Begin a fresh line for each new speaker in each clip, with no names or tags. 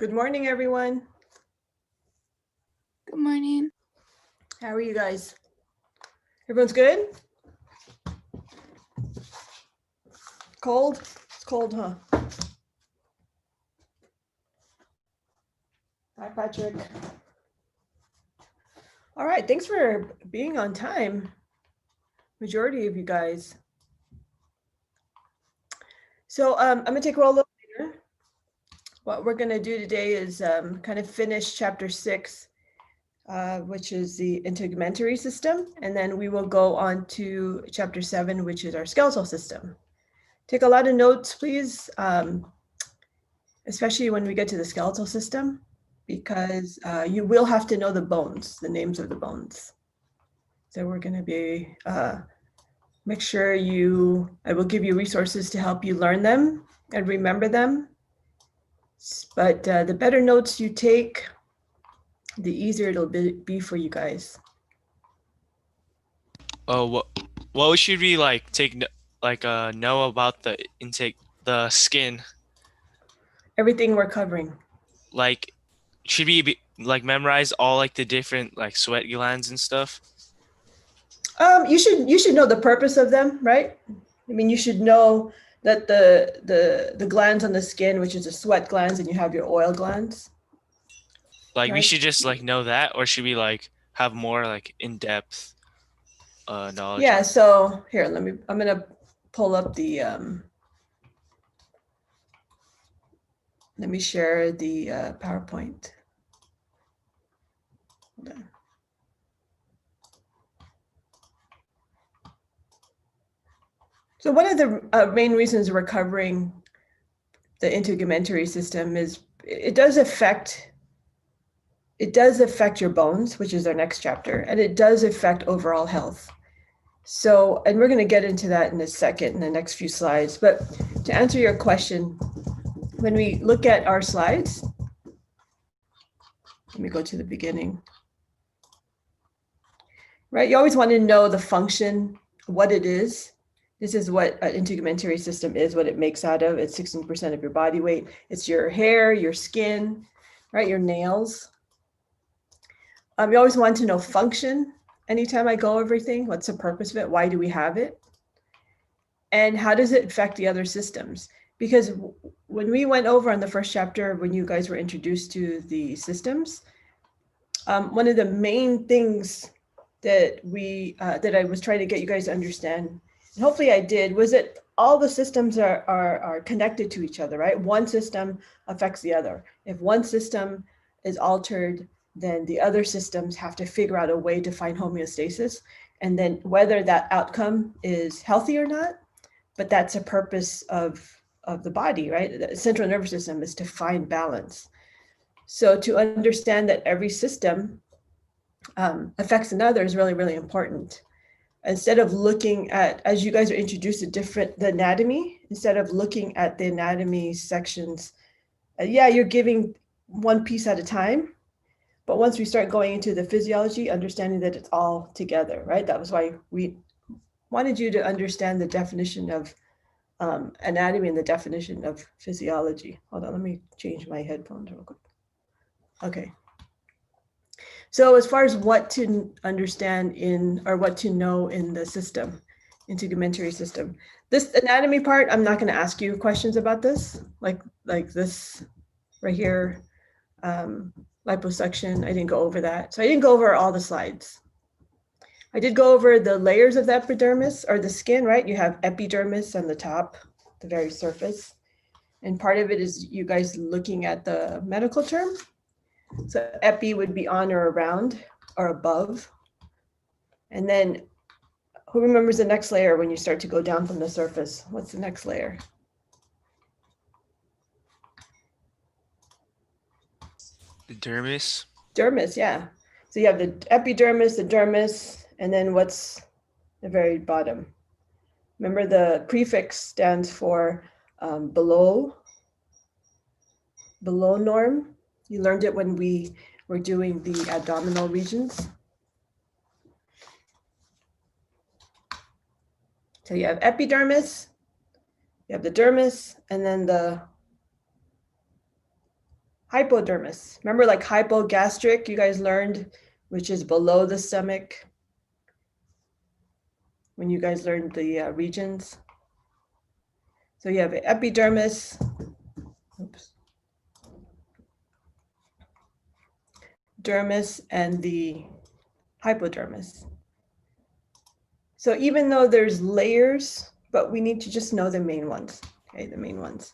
Good morning, everyone.
Good morning.
How are you guys? Everyone's good? Cold? It's cold, huh? Hi, Patrick. All right, thanks for being on time. Majority of you guys. So I'm gonna take a roll later. What we're gonna do today is kind of finish chapter 6, which is the integumentary system, and then we will go on to chapter 7, which is our skeletal system. Take a lot of notes, please, especially when we get to the skeletal system, because you will have to know the bones, the names of the bones. So we're going to be, make sure I will give you resources to help you learn them and remember them. But the better notes you take, the easier it'll be for you guys.
Oh, what should we like know about the skin?
Everything we're covering.
Like, should we like memorize all like the different like sweat glands and stuff?
You should know the purpose of them, right? I mean, you should know that the glands on the skin, which is the sweat glands, and you have your oil glands.
Like, we
Right.
should just like know that, or should we like have more like in-depth knowledge
Yeah,
on?
so here, I'm gonna pull up let me share the PowerPoint. Hold on. So one of the main reasons we're covering the integumentary system is it does affect your bones, which is our next chapter, and it does affect overall health. So, and we're going to get into that in a second in the next few slides. But to answer your question, when we look at our slides, let me go to the beginning. Right, you always want to know the function, what it is. This is what an integumentary system is, what it makes out of. It's 16% of your body weight. It's your hair, your skin, right, your nails. You always want to know function. Anytime I go over everything, what's the purpose of it? Why do we have it? And how does it affect the other systems? Because when we went over on the first chapter, when you guys were introduced to the systems, one of the main things that that I was trying to get you guys to understand, and hopefully I did, was that all the systems are connected to each other, right? One system affects the other. If one system is altered, then the other systems have to figure out a way to find homeostasis, and then whether that outcome is healthy or not. But that's a purpose of the body, right? The central nervous system is to find balance. So to understand that every system affects another is really, really important. Instead of looking at, as you guys are introduced to the anatomy, instead of looking at the anatomy sections, yeah, you're giving one piece at a time. But once we start going into the physiology, understanding that it's all together, right? That was why we wanted you to understand the definition of anatomy and the definition of physiology. Hold on, let me change my headphones real quick. Okay. So as far as what to understand or what to know in the system, integumentary system, this anatomy part, I'm not going to ask you questions about this, like this right here, liposuction. I didn't go over that. So I didn't go over all the slides. I did go over the layers of the epidermis or the skin, right? You have epidermis on the top, the very surface. And part of it is you guys looking at the medical term. So epi would be on or around or above. And then who remembers the next layer when you start to go down from the surface? What's the next layer?
The dermis.
Dermis, yeah. So you have the epidermis, the dermis, and then what's the very bottom? Remember the prefix stands for below norm. You learned it when we were doing the abdominal regions. So you have epidermis, you have the dermis, and then the Hypodermis. Remember, like hypogastric, you guys learned, which is below the stomach when you guys learned the regions. So you have epidermis, oops, dermis, and the hypodermis. So even though there's layers, but we need to just know the main ones, okay, the main ones.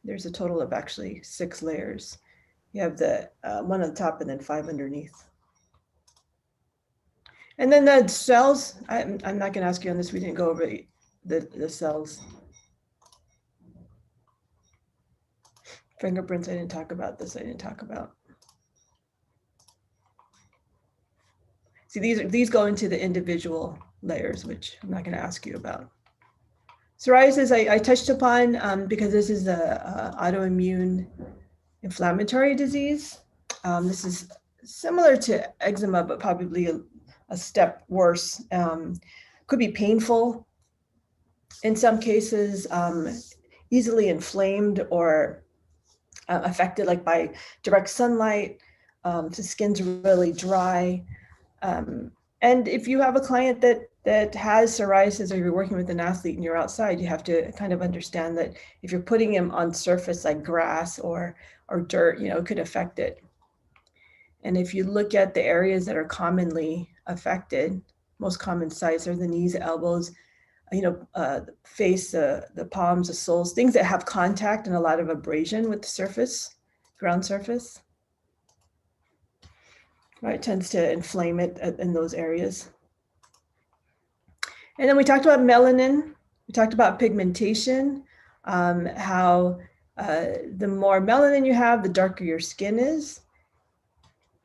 There's a total of actually 6 layers. You have the one on the top and then 5 underneath. And then the cells, I'm not going to ask you on this. We didn't go over the cells. Fingerprints, I didn't talk about this. I didn't talk about. See, these go into the individual layers, which I'm not going to ask you about. Psoriasis, I touched upon because this is a autoimmune inflammatory disease. This is similar to eczema, but probably a step worse. Could be painful in some cases, easily inflamed or affected like by direct sunlight. The skin's really dry. And if you have a client that has psoriasis, or you're working with an athlete and you're outside, you have to kind of understand that if you're putting him on surface like grass or dirt, it could affect it. And if you look at the areas that are commonly affected, most common sites are the knees, elbows, the face, the palms, the soles, things that have contact and a lot of abrasion with the surface, ground surface. Right, it tends to inflame it in those areas. And then we talked about melanin. We talked about pigmentation, how the more melanin you have, the darker your skin is.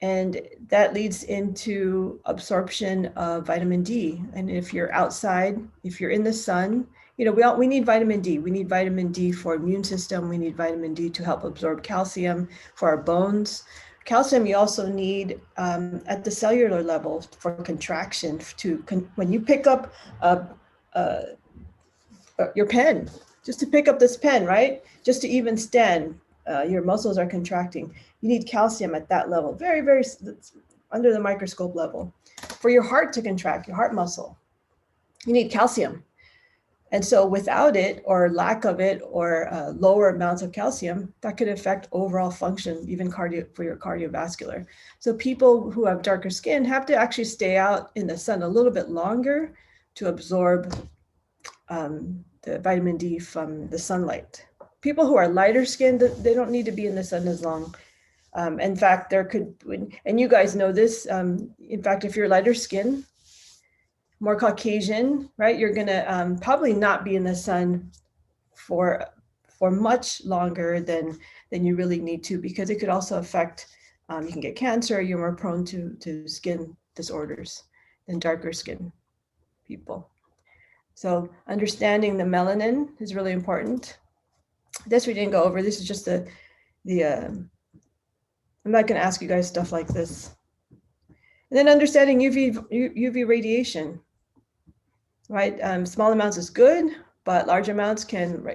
And that leads into absorption of vitamin D. And if you're outside, if you're in the sun, we need vitamin D. We need vitamin D for immune system. We need vitamin D to help absorb calcium for our bones. Calcium you also need at the cellular level for contraction. When you pick up your pen, just to pick up this pen, right? Just to even stand, your muscles are contracting. You need calcium at that level, very, very under the microscope level. For your heart to contract, your heart muscle, you need calcium. And so without it or lack of it or lower amounts of calcium, that could affect overall function, even for your cardiovascular. So people who have darker skin have to actually stay out in the sun a little bit longer to absorb the vitamin D from the sunlight. People who are lighter skinned, they don't need to be in the sun as long. In fact, and you guys know this, in fact, if you're lighter skin, more Caucasian, right? You're gonna probably not be in the sun for much longer than you really need to, because it could also affect, you can get cancer, you're more prone to skin disorders than darker skin people. So understanding the melanin is really important. This we didn't go over. This is just I'm not gonna ask you guys stuff like this. And then understanding UV radiation. Right, small amounts is good, but large amounts can,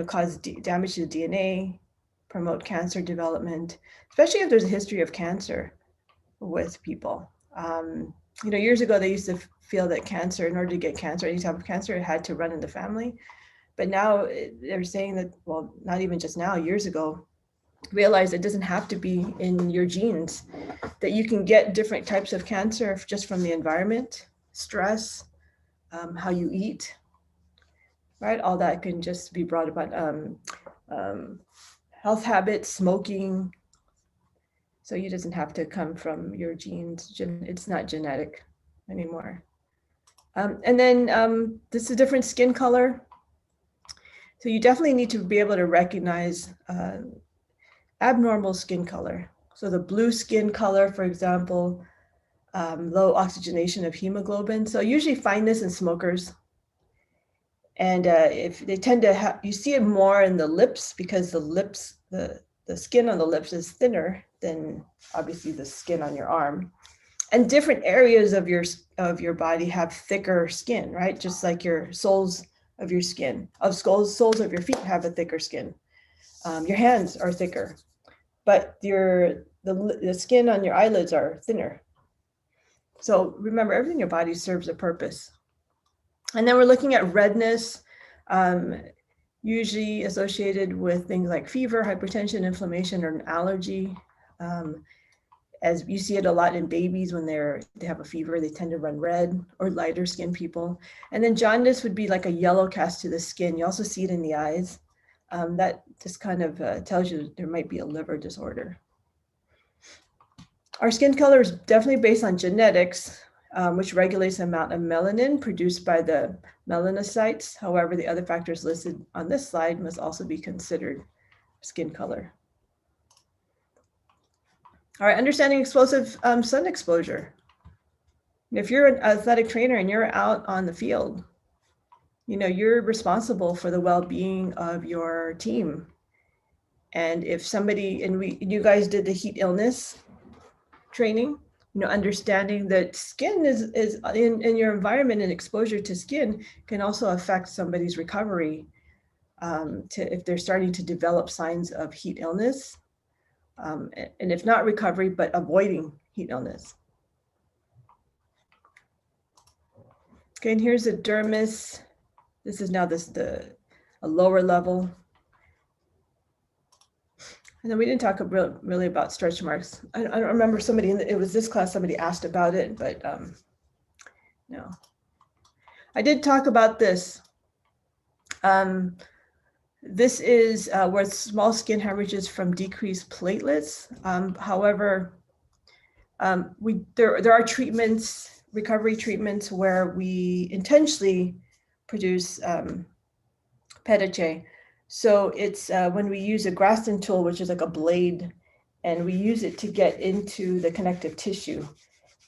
cause damage to the DNA, promote cancer development, especially if there's a history of cancer with people. Years ago they used to feel that cancer, in order to get cancer, any type of cancer, it had to run in the family. But now they're saying that, well, not even just now, years ago, realize it doesn't have to be in your genes, that you can get different types of cancer just from the environment, stress, how you eat, right? All that can just be brought about. Health habits, smoking. So it doesn't have to come from your genes. It's not genetic anymore. And then this is a different skin color. So you definitely need to be able to recognize abnormal skin color. So the blue skin color, for example, low oxygenation of hemoglobin. So you usually find this in smokers. And if they tend to have, you see it more in the lips, because the lips, the skin on the lips is thinner than obviously the skin on your arm. And different areas of your body have thicker skin, right? Just like your soles of your skin, soles of your feet have a thicker skin. Your hands are thicker. but the skin on your eyelids are thinner. So remember, everything in your body serves a purpose. And then we're looking at redness, usually associated with things like fever, hypertension, inflammation, or an allergy. As you see it a lot in babies when they have a fever, they tend to run red, or lighter skinned people. And then jaundice would be like a yellow cast to the skin. You also see it in the eyes. That just kind of tells you there might be a liver disorder. Our skin color is definitely based on genetics, which regulates the amount of melanin produced by the melanocytes. However, the other factors listed on this slide must also be considered skin color. All right, understanding explosive sun exposure. If you're an athletic trainer and you're out on the field, you're responsible for the well-being of your team. And if somebody, you guys did the heat illness training, understanding that skin is in your environment, and exposure to skin can also affect somebody's recovery if they're starting to develop signs of heat illness. And if not recovery, but avoiding heat illness. Okay, and here's the dermis. This is now a lower level. And then we didn't talk really about stretch marks. I don't remember it was this class, somebody asked about it, but no. I did talk about this. This is where small skin hemorrhages from decreased platelets. However, there are treatments, recovery treatments, where we intentionally produce petache. So it's when we use a Grafton tool, which is like a blade, and we use it to get into the connective tissue.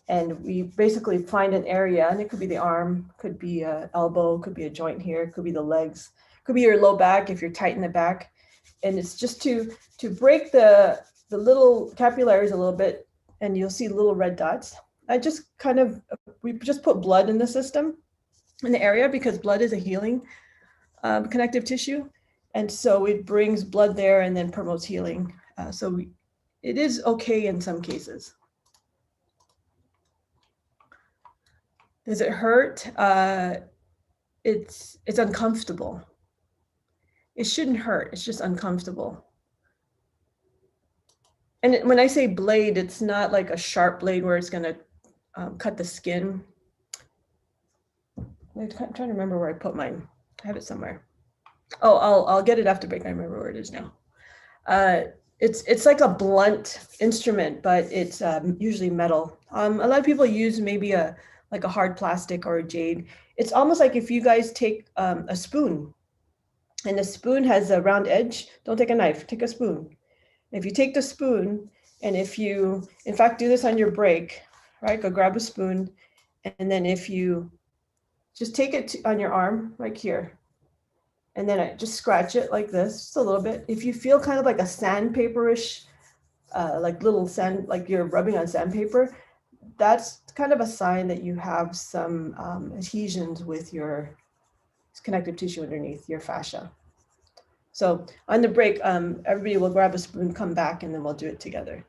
And we basically find an area, and it could be the arm, could be an elbow, could be a joint here, could be the legs, could be your low back if you're tight in the back. And it's just to break the little capillaries a little bit, and you'll see little red dots. We just put blood in the system, in the area, because blood is a healing connective tissue. And so it brings blood there and then promotes healing. It is okay in some cases. Does it hurt? It's uncomfortable. It shouldn't hurt, it's just uncomfortable. And when I say blade, it's not like a sharp blade where it's gonna cut the skin. I'm trying to remember where I put mine. I have it somewhere. Oh, I'll get it after break. I remember where it is now. It's like a blunt instrument, but it's usually metal. A lot of people use maybe like a hard plastic or a jade. It's almost like if you guys take a spoon, and the spoon has a round edge. Don't take a knife, take a spoon. If you take the spoon, and if you, in fact, do this on your break, right? Go grab a spoon, and then if you just take it on your arm, like here, and then I just scratch it like this, just a little bit. If you feel kind of like a sandpaperish, like little sand, like you're rubbing on sandpaper, that's kind of a sign that you have some adhesions with your connective tissue underneath your fascia. So on the break, everybody will grab a spoon, come back, and then we'll do it together.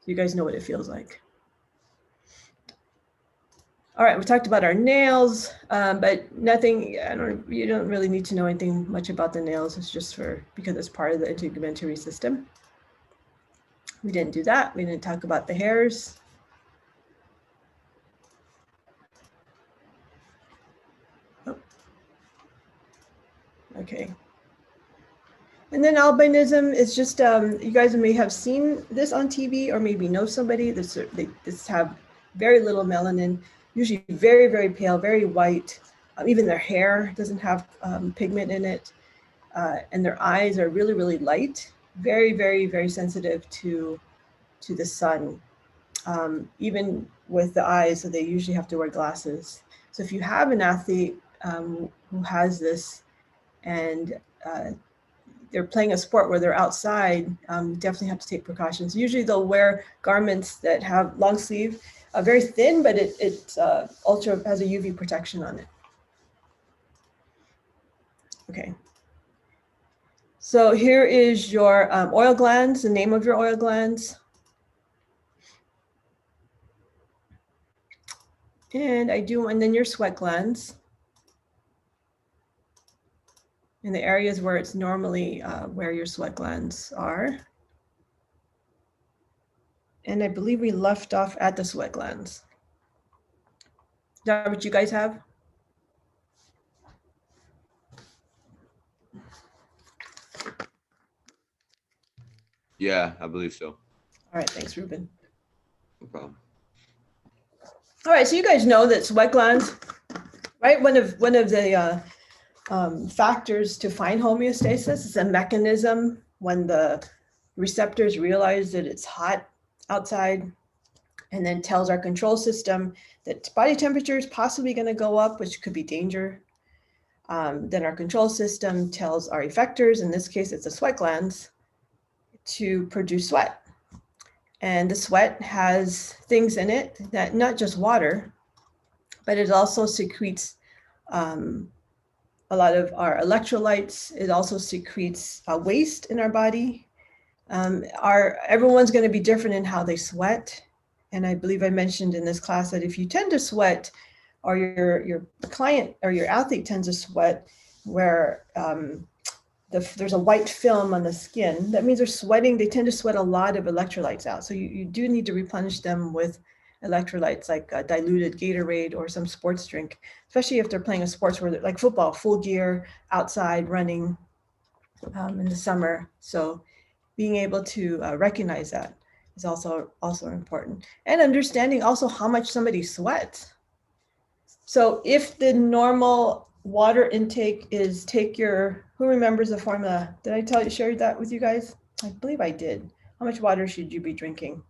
So you guys know what it feels like. All right, we talked about our nails, but nothing, you don't really need to know anything much about the nails. It's just because it's part of the integumentary system. We didn't do that. We didn't talk about the hairs. Oh. Okay. And then albinism is just, you guys may have seen this on TV, or maybe know somebody they just have very little melanin, usually very, very pale, very white. Even their hair doesn't have pigment in it. And their eyes are really, really light, very, very, very sensitive to the sun. Even with the eyes, so they usually have to wear glasses. So if you have an athlete who has this, and they're playing a sport where they're outside, definitely have to take precautions. Usually they'll wear garments that have long sleeve, very thin, but it has a UV protection on it. Okay. So here is your oil glands, the name of your oil glands. And then your sweat glands. In the areas where it's normally where your sweat glands are. And I believe we left off at the sweat glands. Is that what you guys have?
Yeah, I believe so.
All right, thanks, Ruben.
No problem.
All right, so you guys know that sweat glands, right? One of the factors to find homeostasis is a mechanism when the receptors realize that it's hot outside, and then tells our control system that body temperature is possibly going to go up, which could be danger. Then our control system tells our effectors, in this case, it's the sweat glands, to produce sweat. And the sweat has things in it that not just water, but it also secretes a lot of our electrolytes. It also secretes waste in our body. Everyone's going to be different in how they sweat. And I believe I mentioned in this class that if you tend to sweat, or your client or your athlete tends to sweat, where there's a white film on the skin, that means they're sweating. They tend to sweat a lot of electrolytes out. So you do need to replenish them with electrolytes like diluted Gatorade or some sports drink, especially if they're playing a sports where they're like football, full gear, outside running in the summer. So being able to recognize that is also important, and understanding also how much somebody sweats. So if the normal water intake is who remembers the formula? Did I share that with you guys? I believe I did. How much water should you be drinking?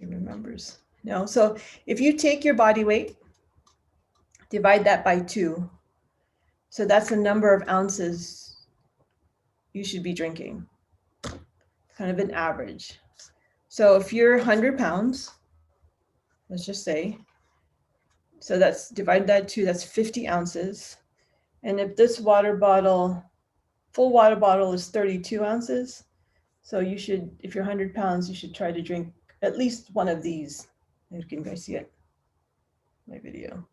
Who remembers? No. So if you take your body weight, divide that by 2. So that's the number of ounces you should be drinking. Kind of an average. So if you're 100 pounds, let's just say, so that's divide that 2, that's 50 ounces. And if this full water bottle is 32 ounces, so you should, if you're 100 pounds, you should try to drink at least one of these. You can guys see it, my video.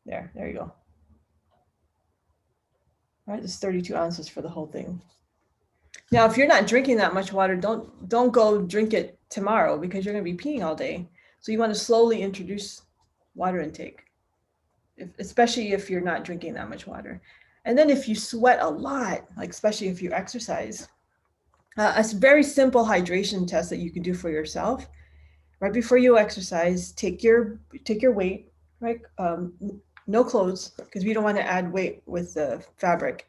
There you go. All right, it's 32 ounces for the whole thing. Now, if you're not drinking that much water, don't go drink it tomorrow, because you're going to be peeing all day. So you want to slowly introduce water intake, especially if you're not drinking that much water. And then if you sweat a lot, like especially if you exercise, a very simple hydration test that you can do for yourself. Right before you exercise, take your weight, right? No clothes, because we don't want to add weight with the fabric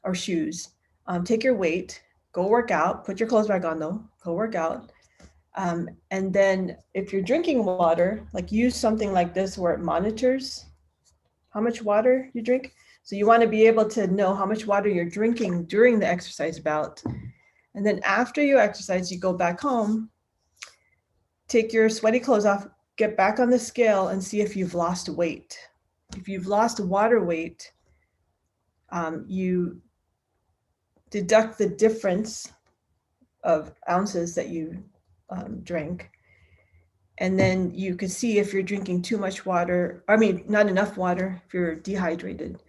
or shoes. Take your weight, go work out, put your clothes back on though, go work out. And then if you're drinking water, like use something like this where it monitors how much water you drink. So you want to be able to know how much water you're drinking during the exercise bout. And then after you exercise, you go back home, take your sweaty clothes off, get back on the scale and see if you've lost weight. If you've lost water weight, you deduct the difference of ounces that you drank. And then you could see if you're drinking too much water, not enough water, if you're dehydrated.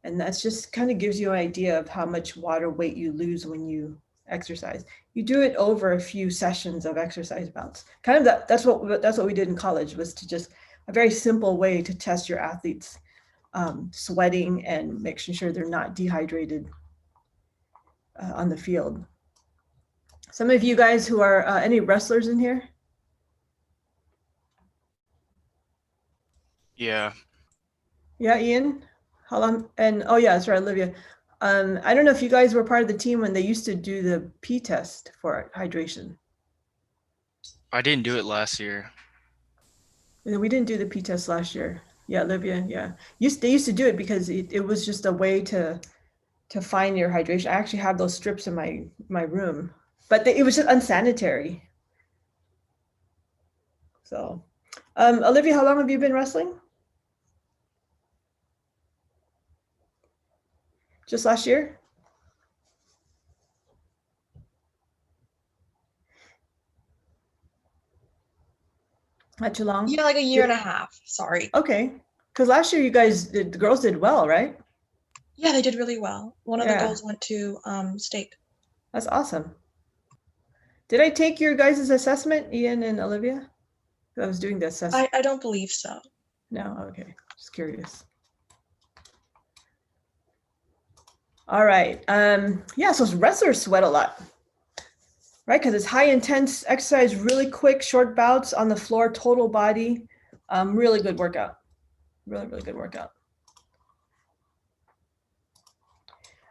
And that's just kind of gives you an idea of how much water weight you lose when you exercise. You do it over a few sessions of exercise bouts. Kind of that's what we did in college, was to just a very simple way to test your athletes sweating and making sure they're not dehydrated on the field. Some of you guys who are any wrestlers in here?
Yeah.
Yeah, Ian? How long? And oh yeah, that's right, Olivia. I don't know if you guys were part of the team when they used to do the P test for hydration.
I didn't do it last year.
We didn't do the P test last year. Yeah, Olivia, yeah. They used to do it because it was just a way to find your hydration. I actually have those strips in my room, but it was just unsanitary. So, Olivia, how long have you been wrestling? Just last year? Not too long?
Yeah, like a year and a half. Sorry.
Okay. Because last year you guys, the girls did well, right?
Yeah, they did really well. One of the
Yeah.
girls went to state.
That's awesome. Did I take your guys' assessment, Ian and Olivia? I was doing the assessment.
I don't believe so.
No, okay, just curious. All right, yeah, so wrestlers sweat a lot, right? Because it's high intense exercise, really quick, short bouts on the floor, total body, really good workout, really, really good workout.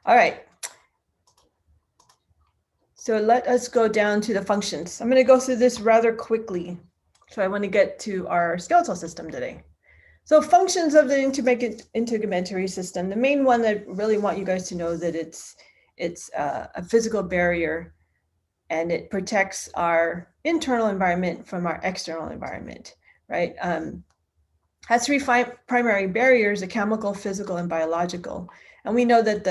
All right. So let us go down to the functions. I'm going to go through this rather quickly. So I want to get to our skeletal system today. So functions of the integumentary system. The main one that I really want you guys to know that it's a physical barrier, and it protects our internal environment from our external environment, right? Has three primary barriers: a chemical, physical, and biological. And we know that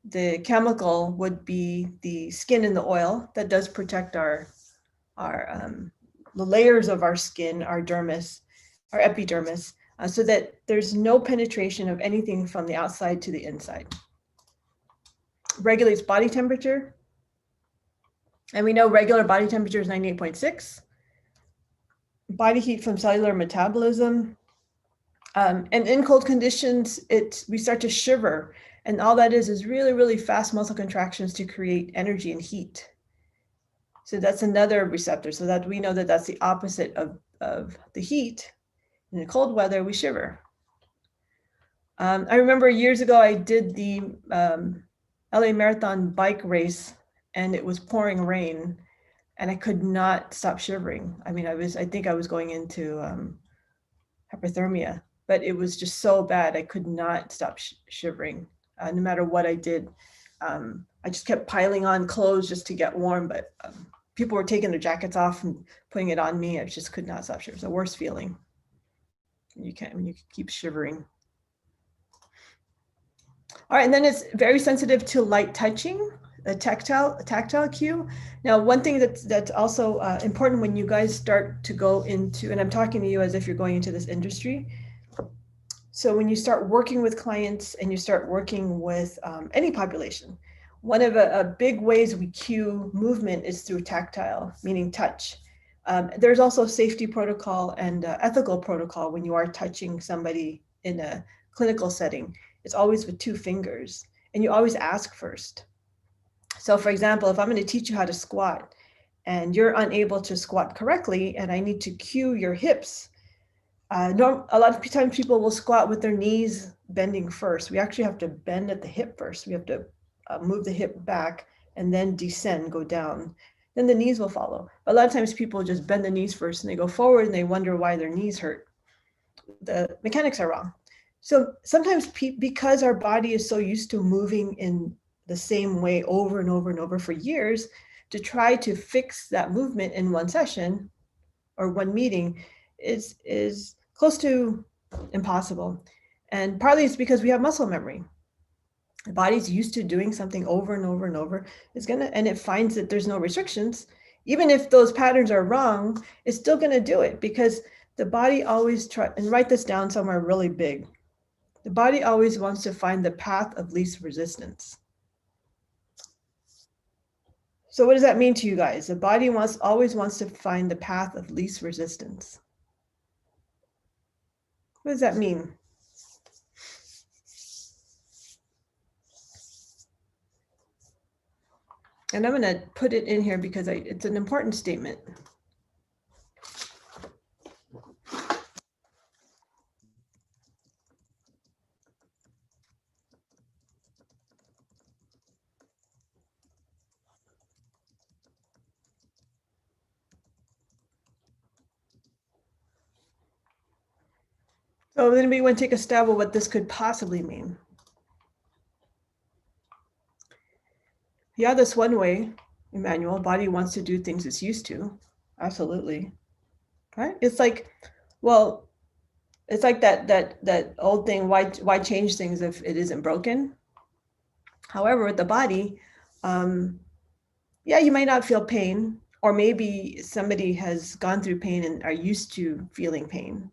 the chemical would be the skin and the oil that does protect our the layers of our skin, our dermis, our epidermis, so that there's no penetration of anything from the outside to the inside. Regulates body temperature. And we know regular body temperature is 98.6. Body heat from cellular metabolism. And in cold conditions, we start to shiver. And all that is really, really fast muscle contractions to create energy and heat. So that's another receptor. So that we know that that's the opposite of the heat. In the cold weather, we shiver. I remember years ago, I did the LA Marathon bike race, and it was pouring rain, and I could not stop shivering. I mean, I think I was going into hypothermia, but it was just so bad. I could not stop shivering, no matter what I did. I just kept piling on clothes just to get warm, but people were taking their jackets off and putting it on me. I just could not stop shivering. It's the worst feeling. When you keep shivering. All right, and then it's very sensitive to light touching, a tactile cue. Now, one thing that's also important when you guys start to go into, and I'm talking to you as if you're going into this industry. So when you start working with clients and you start working with any population, one of a big ways we cue movement is through tactile, meaning touch. There's also safety protocol and ethical protocol when you are touching somebody in a clinical setting. It's always with 2 fingers, and you always ask first. So for example, if I'm going to teach you how to squat and you're unable to squat correctly and I need to cue your hips, a lot of times people will squat with their knees bending first. We actually have to bend at the hip first. We have to move the hip back and then descend, go down. Then the knees will follow. A lot of times people just bend the knees first and they go forward and they wonder why their knees hurt. The mechanics are wrong. So sometimes because our body is so used to moving in the same way over and over and over for years, to try to fix that movement in one session or one meeting is close to impossible. And partly it's because we have muscle memory. The body's used to doing something over and over and over. And it finds that there's no restrictions. Even if those patterns are wrong, it's still gonna do it because the body always and write this down somewhere really big. The body always wants to find the path of least resistance. So what does that mean to you guys? The body always wants to find the path of least resistance. What does that mean? And I'm going to put it in here because it's an important statement. So anybody want to take a stab at what this could possibly mean? Yeah, this one way, Emmanuel, body wants to do things it's used to. Absolutely. Right? It's like, well, it's like that old thing, why change things if it isn't broken? However, with the body, yeah, you might not feel pain, or maybe somebody has gone through pain and are used to feeling pain.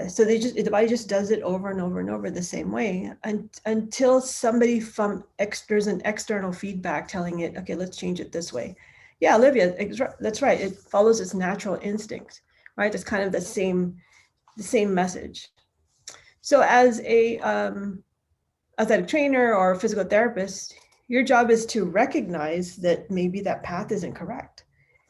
So the body just does it over and over and over the same way until somebody there's an external feedback telling it, okay, let's change it this way. Yeah, Olivia, that's right. It follows its natural instinct, right? It's kind of the same message. So as a athletic trainer or physical therapist, your job is to recognize that maybe that path isn't correct.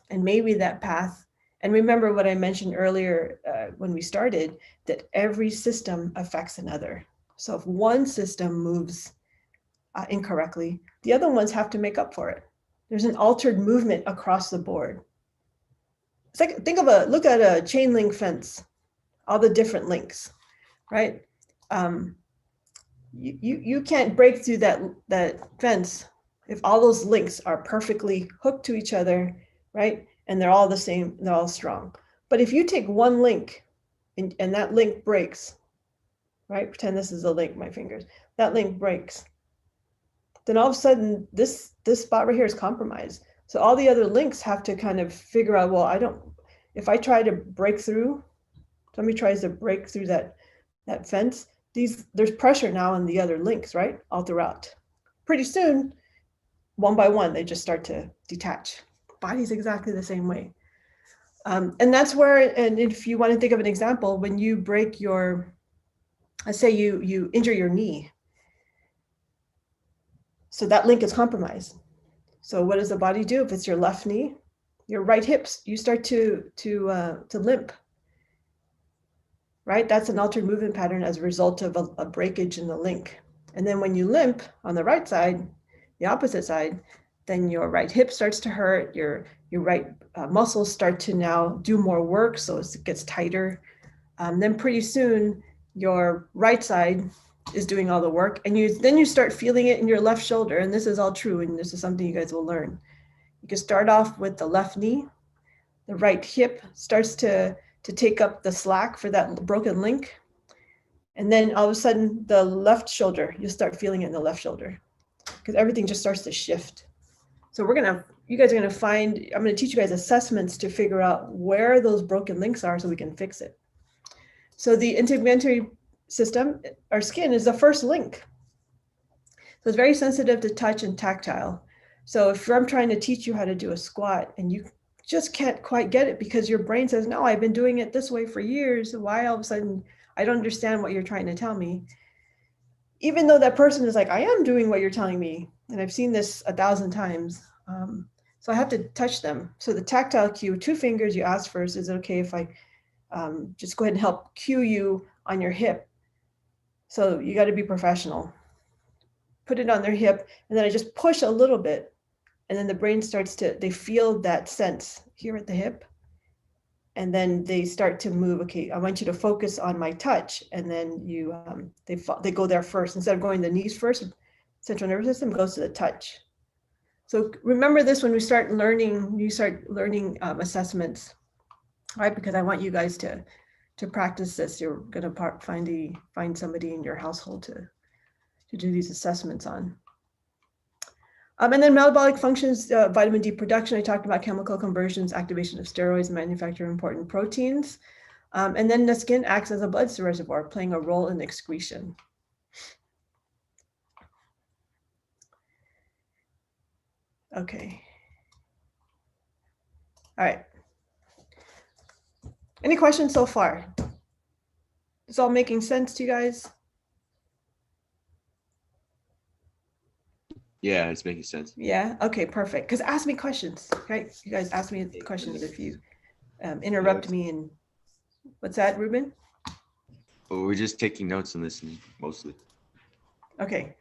And maybe that path, and remember what I mentioned earlier when we started, that every system affects another. So if one system moves incorrectly, the other ones have to make up for it. There's an altered movement across the board. It's like, look at a chain link fence, all the different links, right? You can't break through that fence if all those links are perfectly hooked to each other, right? And they're all the same, they're all strong. But if you take one link and that link breaks, right? Pretend this is a link, my fingers. That link breaks. Then all of a sudden, this spot right here is compromised. So all the other links have to kind of figure out, well, if I try to break through, somebody tries to break through that fence, there's pressure now on the other links, right? All throughout. Pretty soon, one by one, they just start to detach. Body's exactly the same way. And that's where, and if you want to think of an example, when you break let's say you injure your knee. So that link is compromised. So what does the body do? If it's your left knee, your right hips, you start to limp. Right? That's an altered movement pattern as a result of a breakage in the link. And then when you limp on the right side, the opposite side, then your right hip starts to hurt, your right muscles start to now do more work, so it gets tighter. Then pretty soon, your right side is doing all the work, and then you start feeling it in your left shoulder, and this is all true, and this is something you guys will learn. You can start off with the left knee, the right hip starts to take up the slack for that broken link. And then all of a sudden, the left shoulder, you'll start feeling it in the left shoulder because everything just starts to shift. So you guys are gonna I'm gonna teach you guys assessments to figure out where those broken links are so we can fix it. So the integumentary system, our skin, is the first link. So it's very sensitive to touch and tactile. So if I'm trying to teach you how to do a squat and you just can't quite get it because your brain says, no, I've been doing it this way for years. Why all of a sudden I don't understand what you're trying to tell me? Even though that person is like, I am doing what you're telling me. And I've seen this 1,000 times. So I have to touch them. So the tactile cue, 2 fingers, you ask first, is it okay if I just go ahead and help cue you on your hip? So you got to be professional. Put it on their hip, and then I just push a little bit. And then the brain they feel that sense here at the hip. And then they start to move. Okay, I want you to focus on my touch. And then they go there first. Instead of going to the knees first, central nervous system goes to the touch. So remember this when you start learning assessments, right? Because I want you guys to practice this. You're going to find somebody in your household to do these assessments on. And then metabolic functions, vitamin D production. I talked about chemical conversions, activation of steroids, manufacture important proteins. And then the skin acts as a blood reservoir, playing a role in excretion. Okay. All right. Any questions so far? Is all making sense to you guys?
Yeah, it's making sense.
Yeah. Okay. Perfect. Because ask me questions. Right? You guys ask me questions if you interrupt me. And what's that, Ruben?
Well, we're just taking notes and listening mostly.
Okay.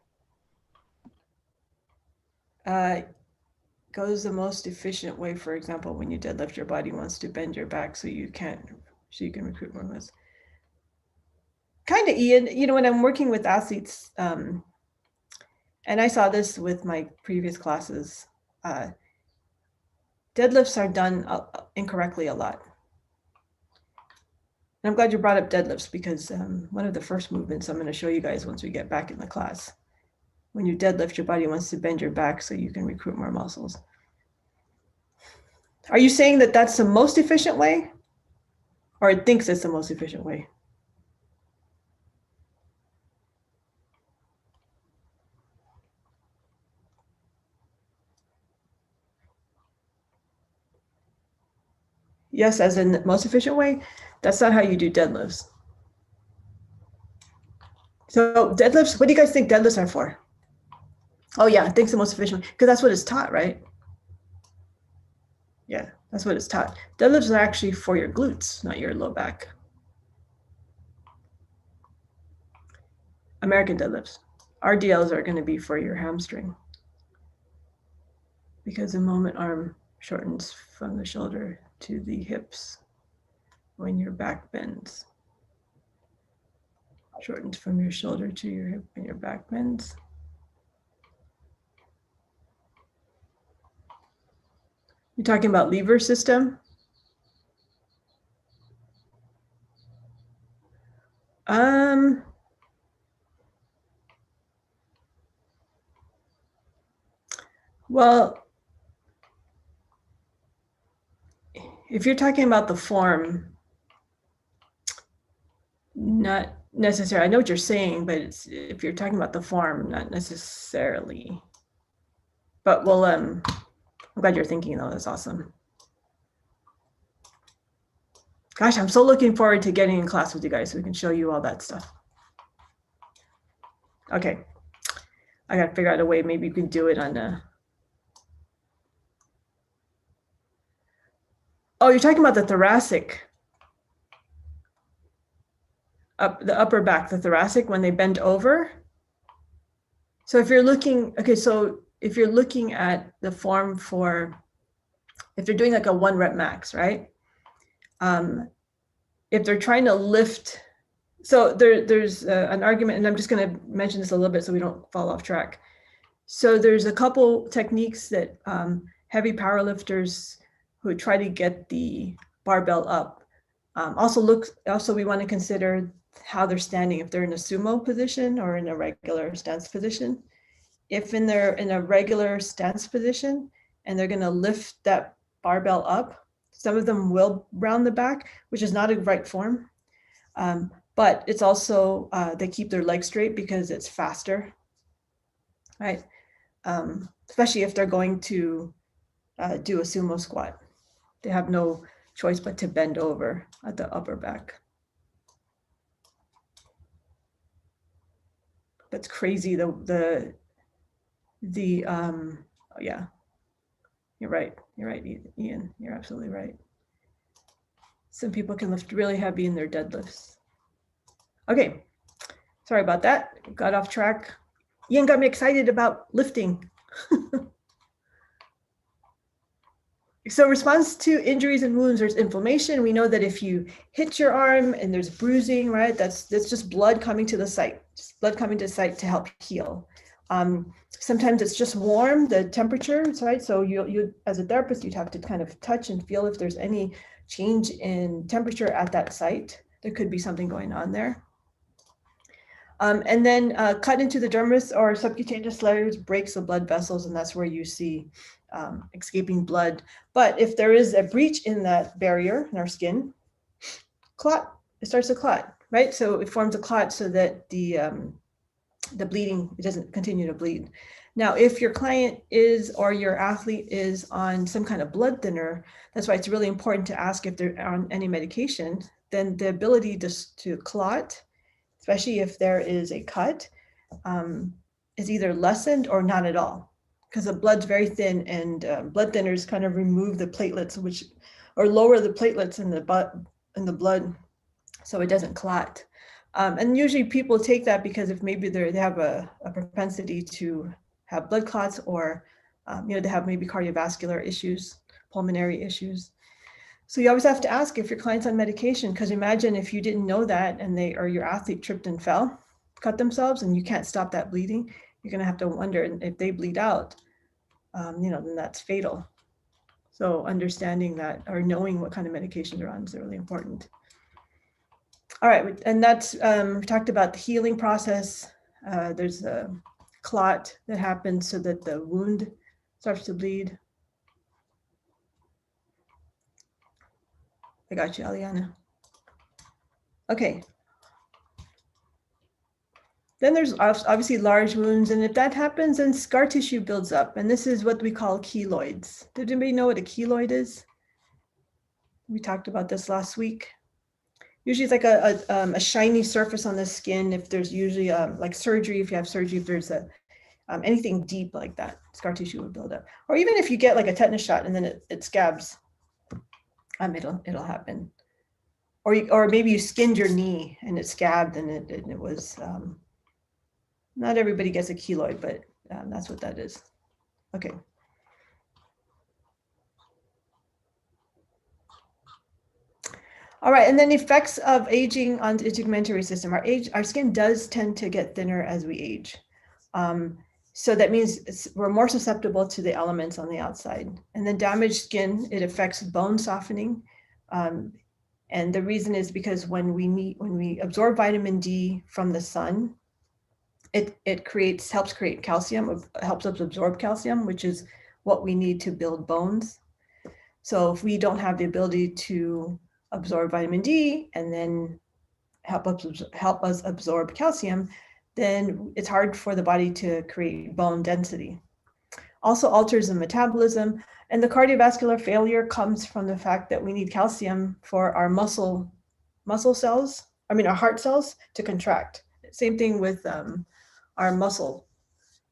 Goes the most efficient way. For example, when you deadlift, your body wants to bend your back so you can recruit more muscle. Kind of, Ian. When I'm working with athletes. And I saw this with my previous classes. Deadlifts are done incorrectly a lot. And I'm glad you brought up deadlifts because one of the first movements I'm going to show you guys once we get back in the class When you deadlift, your body wants to bend your back so you can recruit more muscles. Are you saying that that's the most efficient way? Or it thinks it's the most efficient way? Yes, as in the most efficient way. That's not how you do deadlifts. So deadlifts, what do you guys think deadlifts are for? Oh yeah, I think it's the most efficient because that's what it's taught, right? Yeah, that's what it's taught. Deadlifts are actually for your glutes, not your low back. American deadlifts. RDLs are going to be for your hamstring because the moment arm shortens from the shoulder to the hips when your back bends. Shortens from your shoulder to your hip when your back bends. You're talking about lever system? Well, if you're talking about the form, not necessarily. I know what you're saying, but if you're talking about the form, not necessarily. But well, I'm glad you're thinking though. That's awesome. Gosh, I'm so looking forward to getting in class with you guys so we can show you all that stuff. Okay, I got to figure out a way. Maybe you can do it on a. Oh, you're talking about the thoracic. The upper back, the thoracic, when they bend over. So if you're looking, okay, so if you're looking at the form for, if they're doing like a 1 rep max, right? If they're trying to lift, so there's an argument, and I'm just going to mention this a little bit so we don't fall off track. So there's a couple techniques that heavy powerlifters who try to get the barbell up. Also we want to consider how they're standing, if they're in a sumo position or in a regular stance position. If they're in a regular stance position and they're going to lift that barbell up, some of them will round the back, which is not a right form. But it's also, they keep their legs straight because it's faster, right? Especially if they're going to do a sumo squat. They have no choice but to bend over at the upper back. That's crazy. Oh yeah, you're right. You're right, Ian. You're absolutely right. Some people can lift really heavy in their deadlifts. Okay, sorry about that. Got off track. Ian got me excited about lifting. So response to injuries and wounds, there's inflammation. We know that if you hit your arm and there's bruising, right, that's just blood coming to the site, just blood coming to the site to help heal. Sometimes it's just warm, the temperature, right? So you as a therapist, you'd have to kind of touch and feel if there's any change in temperature at that site. There could be something going on there. And then cut into the dermis or subcutaneous layers breaks the blood vessels, and that's where you see escaping blood. But if there is a breach in that barrier in our skin, clot, it starts to clot, right? So it forms a clot so that the bleeding, it doesn't continue to bleed. Now, if your client is, or your athlete is on some kind of blood thinner, that's why it's really important to ask if they're on any medication, then the ability to clot, especially if there is a cut, is either lessened or not at all, because the blood's very thin, and blood thinners kind of remove the platelets, or lower the platelets in the blood, so it doesn't clot. And usually people take that because if maybe they have a propensity to have blood clots, or they have maybe cardiovascular issues, pulmonary issues. So you always have to ask if your client's on medication, because imagine if you didn't know that and your athlete tripped and fell, cut themselves, and you can't stop that bleeding. You're going to have to wonder if they bleed out, then that's fatal. So understanding that, or knowing what kind of medication they're on, is really important. All right, and that's we talked about the healing process. There's clot that happens so that the wound starts to bleed. I got you, Aliana. Okay. Then there's obviously large wounds, and if that happens, then scar tissue builds up, and this is what we call keloids. Did anybody know what a keloid is? We talked about this last week. Usually it's like a shiny surface on the skin. If there's usually like surgery, if you have surgery, if there's anything deep like that, scar tissue would build up. Or even if you get like a tetanus shot and then it scabs, it'll happen. Or maybe you skinned your knee and it scabbed and it was, not everybody gets a keloid, but that's what that is. Okay. All right, and then effects of aging on the integumentary system. Our skin does tend to get thinner as we age. So that means we're more susceptible to the elements on the outside. And then damaged skin, it affects bone softening. And the reason is because when we absorb vitamin D from the sun, it helps create calcium, helps us absorb calcium, which is what we need to build bones. So if we don't have the ability to absorb vitamin D and then help us absorb calcium, then it's hard for the body to create bone density. Also alters the metabolism, and the cardiovascular failure comes from the fact that we need calcium for our muscle cells, our heart cells to contract. Same thing with our muscle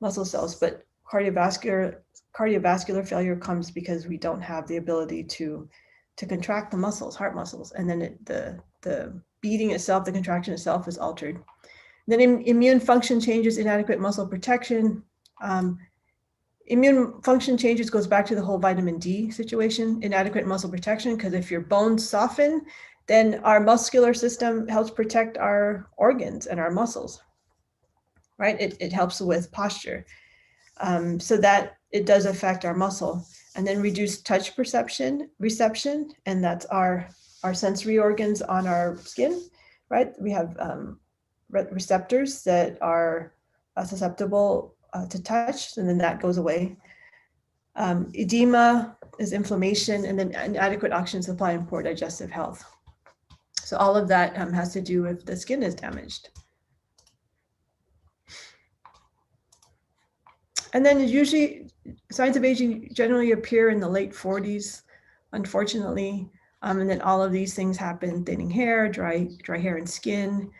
cells, but cardiovascular failure comes because we don't have the ability to contract the muscles, heart muscles, and then the beating itself, the contraction itself is altered. Then immune function changes, inadequate muscle protection. Immune function changes goes back to the whole vitamin D situation, inadequate muscle protection, because if your bones soften, then our muscular system helps protect our organs and our muscles, right? It helps with posture. So that it does affect our muscle. And then reduced touch reception, and that's our sensory organs on our skin, right? We have receptors that are susceptible to touch, and then that goes away. Edema is inflammation, and then inadequate oxygen supply and poor digestive health. So all of that has to do with the skin is damaged. And then usually signs of aging generally appear in the late 40s, unfortunately. And then all of these things happen: thinning hair, dry hair and skin.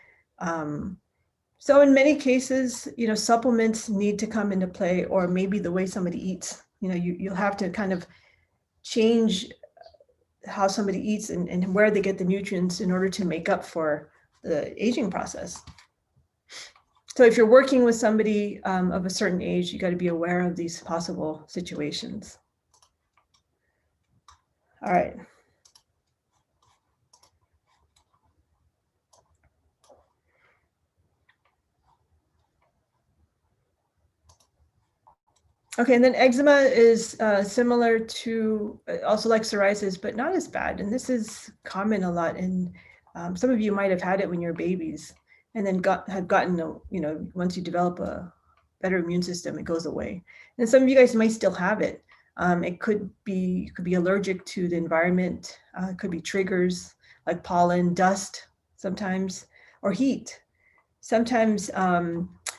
So in many cases, supplements need to come into play, or maybe the way somebody eats. You'll have to kind of change how somebody eats and where they get the nutrients in order to make up for the aging process. So if you're working with somebody of a certain age, you got to be aware of these possible situations. All right. Okay, and then eczema is similar to, also like psoriasis, but not as bad. And this is common a lot. And some of you might have had it when you're babies, and then have gotten, once you develop a better immune system, it goes away. And some of you guys might still have it. It could be allergic to the environment. It could be triggers like pollen, dust sometimes, or heat. Sometimes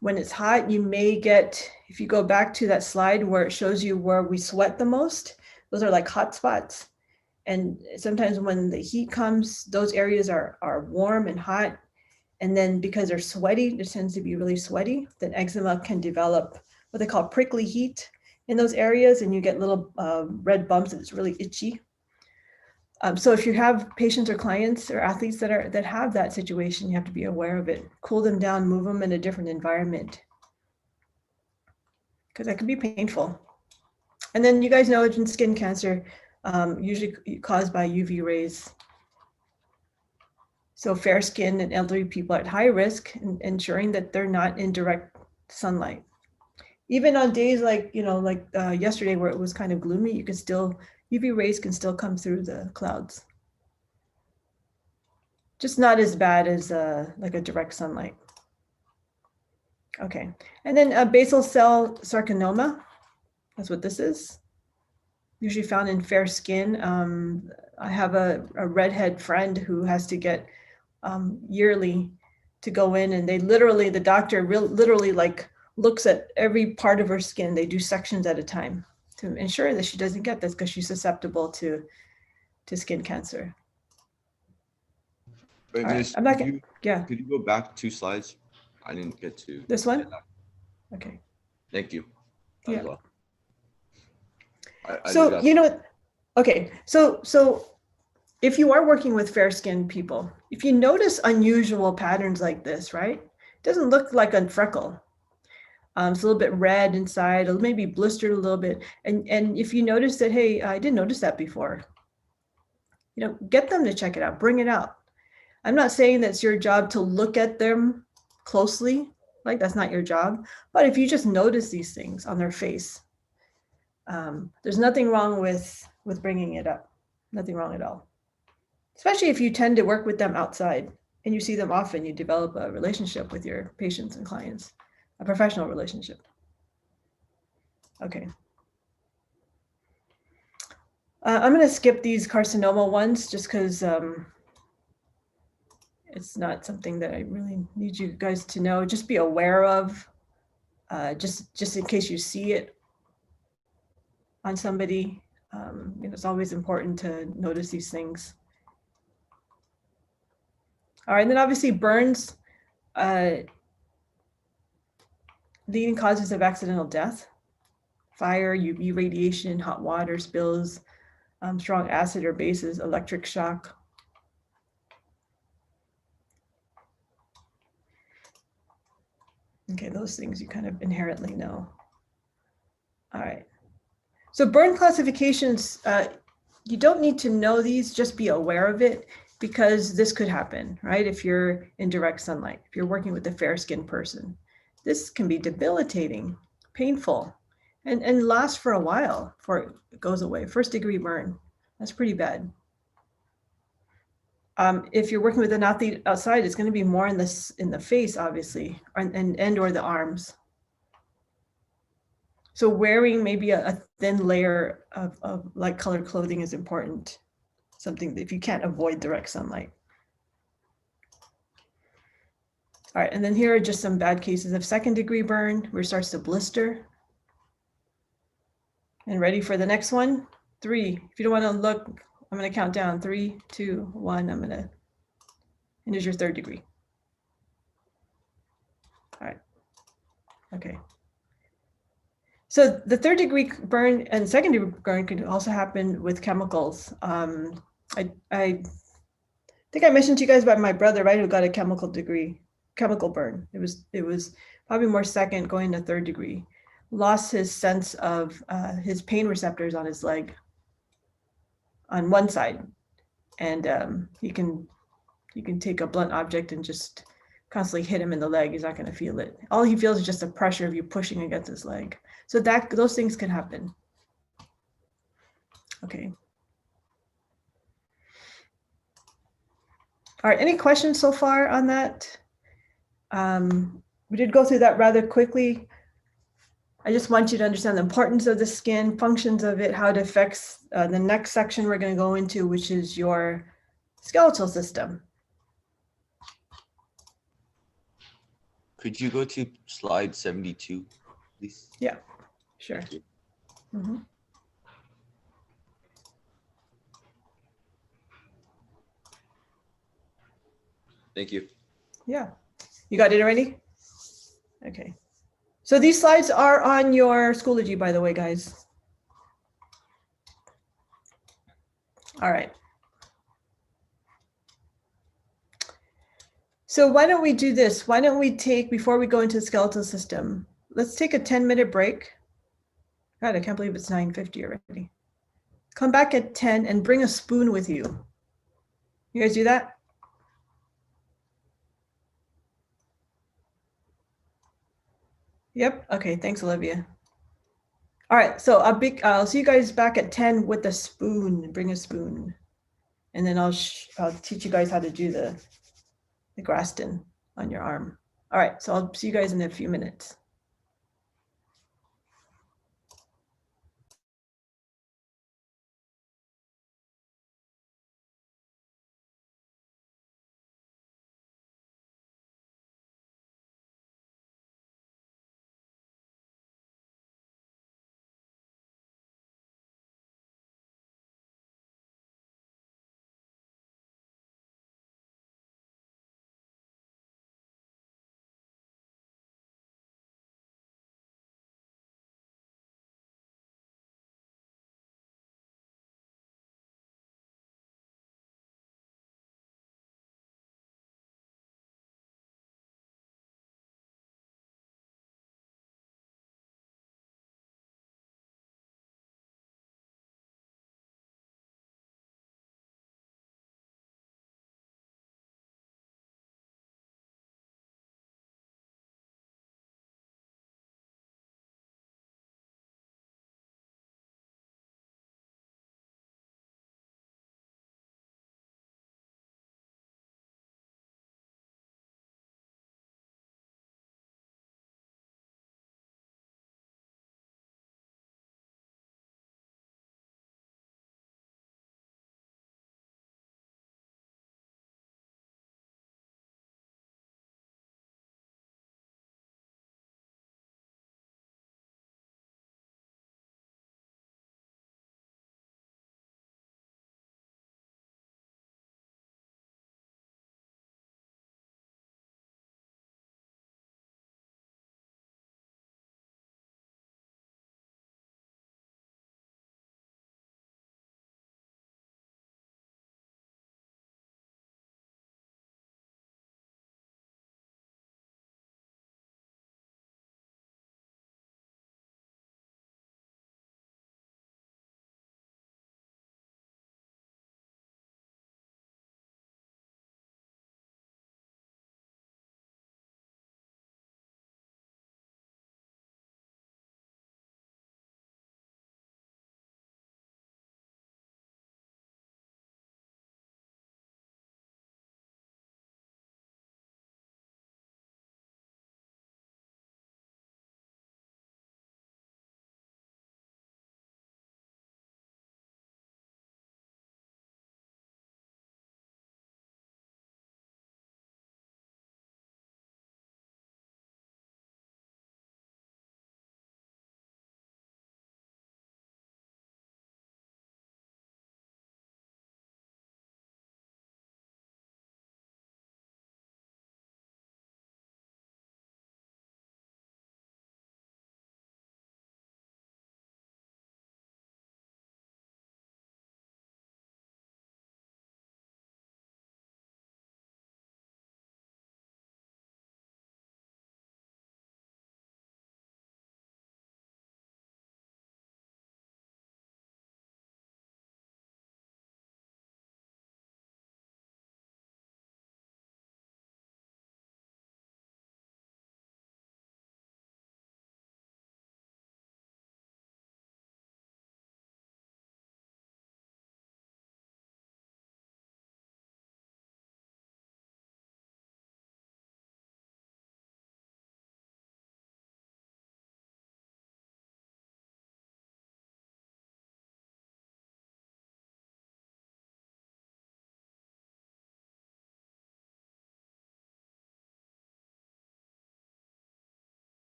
when it's hot, you may get, if you go back to that slide where it shows you where we sweat the most, those are like hot spots. And sometimes when the heat comes, those areas are warm and hot. And then because they're sweaty, it tends to be really sweaty, then eczema can develop what they call prickly heat in those areas, and you get little red bumps and it's really itchy. So if you have patients or clients or athletes that have that situation, you have to be aware of it. Cool them down, move them in a different environment, because that can be painful. And then you guys know skin cancer, usually caused by UV rays. So fair skin and elderly people are at high risk, ensuring that they're not in direct sunlight. Even on days like yesterday where it was kind of gloomy, you can still, UV rays can still come through the clouds. Just not as bad as like a direct sunlight. Okay, and then basal cell sarcoma, that's what this is. Usually found in fair skin. I have a redhead friend who has to get yearly to go in, and they literally, the doctor literally like looks at every part of her skin. They do sections at a time to ensure that she doesn't get this because she's susceptible to skin cancer.
Wait,
All right,
Miss,
I'm not gonna, yeah,
could you go back 2 slides? I didn't get to.
this one? Okay.
Thank you.
Yeah.
As well. I just
So,
got
you know, okay, so if you are working with fair-skinned people, if you notice unusual patterns like this, right? It doesn't look like a freckle. It's a little bit red inside, or maybe blistered a little bit. And if you notice that, hey, I didn't notice that before, you know, get them to check it out, bring it out. I'm not saying that's your job to look at them closely, like that's not your job. But if you just notice these things on their face, there's nothing wrong with bringing it up. Nothing wrong at all. Especially if you tend to work with them outside and you see them often, you develop a relationship with your patients and clients, a professional relationship. Okay. I'm going to skip these carcinoma ones just because it's not something that I really need you guys to know. Just be aware of, just in case you see it on somebody. You know, it's always important to notice these things. All right, and then obviously burns, leading causes of accidental death, fire, UV radiation, hot water spills, strong acid or bases, electric shock. Okay, those things you kind of inherently know. All right. So burn classifications, you don't need to know these, just be aware of it because this could happen, right? If you're in direct sunlight, if you're working with a fair-skinned person, this can be debilitating, painful, and last for a while before it goes away. First-degree burn, that's pretty bad. If you're working with an athlete outside, it's going to be more in the face, obviously, and or the arms. So wearing maybe a thin layer of light colored clothing is important. Something that if you can't avoid direct sunlight. All right, and then here are just some bad cases of second-degree burn where it starts to blister. And ready for the next one? 3. If you don't want to look, I'm going to count down. 3, 2, 1. And here's your third degree. All right. Okay. So the third degree burn and second degree burn could also happen with chemicals. I think I mentioned to you guys about my brother, right, who got a chemical burn. It was probably more second going to third degree. Lost his sense of his pain receptors on his leg on one side. And you can take a blunt object and just constantly hit him in the leg. He's not going to feel it. All he feels is just the pressure of you pushing against his leg. So those things can happen. Okay. All right, any questions so far on that? We did go through that rather quickly. I just want you to understand the importance of the skin, functions of it, how it affects the next section we're going to go into, which is your skeletal system.
Could you go to slide 72, please?
Yeah, sure.
Thank you.
Mm-hmm.
Thank you.
Yeah, you got it already? Okay. So these slides are on your Schoology, by the way, guys. All right. So why don't we do this? Why don't we take, before we go into the skeletal system, let's take a 10-minute break. God, I can't believe it's 9:50 already. Come back at 10 and bring a spoon with you. You guys do that? Yep. Okay. Thanks, Olivia. All right. So I'll see you guys back at 10 with a spoon. Bring a spoon, and then I'll teach you guys how to do the Graston on your arm. All right, so I'll see you guys in a few minutes.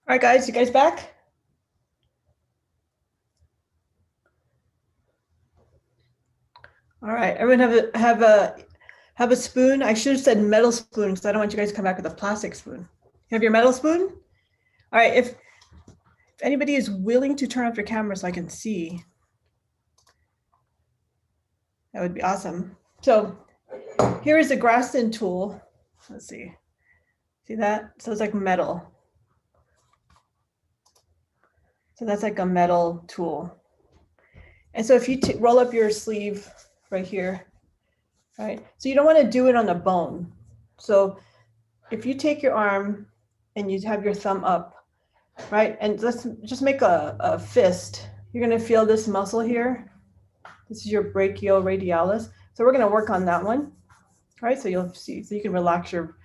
All right, guys, you guys back? All right, everyone have a spoon. I should have said metal spoon because I don't want you guys to come back with a plastic spoon. You have your metal spoon? All right, if anybody is willing to turn off your camera so I can see, that would be awesome. So here is the Graston tool. Let's see. See that? So it's like metal. So that's like a metal tool. And so if you roll up your sleeve right here, right? So you don't want to do it on a bone. So if you take your arm and you have your thumb up, right? And let's just make a fist. You're going to feel this muscle here. This is your brachioradialis. So we're going to work on that one, right? So you'll see, so you can relax your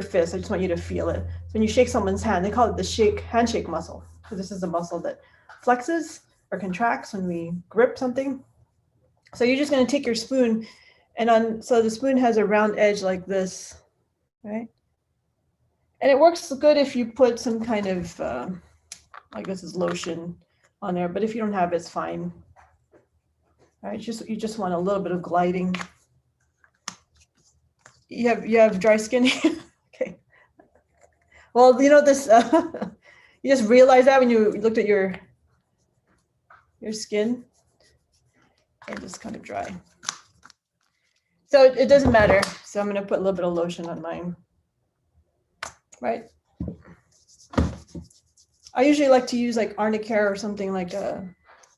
fist. I just want you to feel it. So when you shake someone's hand, they call it the handshake muscle. So this is a muscle that flexes or contracts when we grip something. So you're just going to take your spoon and so the spoon has a round edge like this, right? And it works good if you put some kind of, I guess it's lotion on there, but if you don't have it, it's fine. All right, you just want a little bit of gliding. You have dry skin? Okay. Well, you know this, you just realized that when you looked at your skin, and just kind of dry. So it doesn't matter. So I'm going to put a little bit of lotion on mine. Right. I usually like to use like arnica or something like a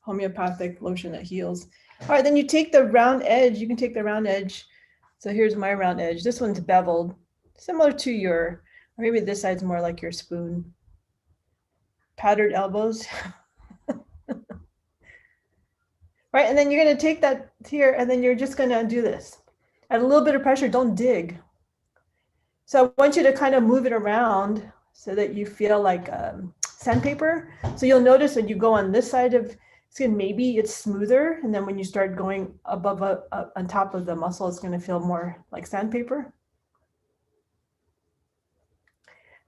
homeopathic lotion that heals. All right, then you take the round edge. You can take the round edge. So here's my round edge. This one's beveled, similar to your, or maybe this side's more like your spoon. Patterned elbows. Right, and then you're going to take that here, and then you're just going to do this. At a little bit of pressure, don't dig. So I want you to kind of move it around so that you feel like sandpaper. So you'll notice when you go on this side of skin, maybe it's smoother. And then when you start going above on top of the muscle, it's going to feel more like sandpaper.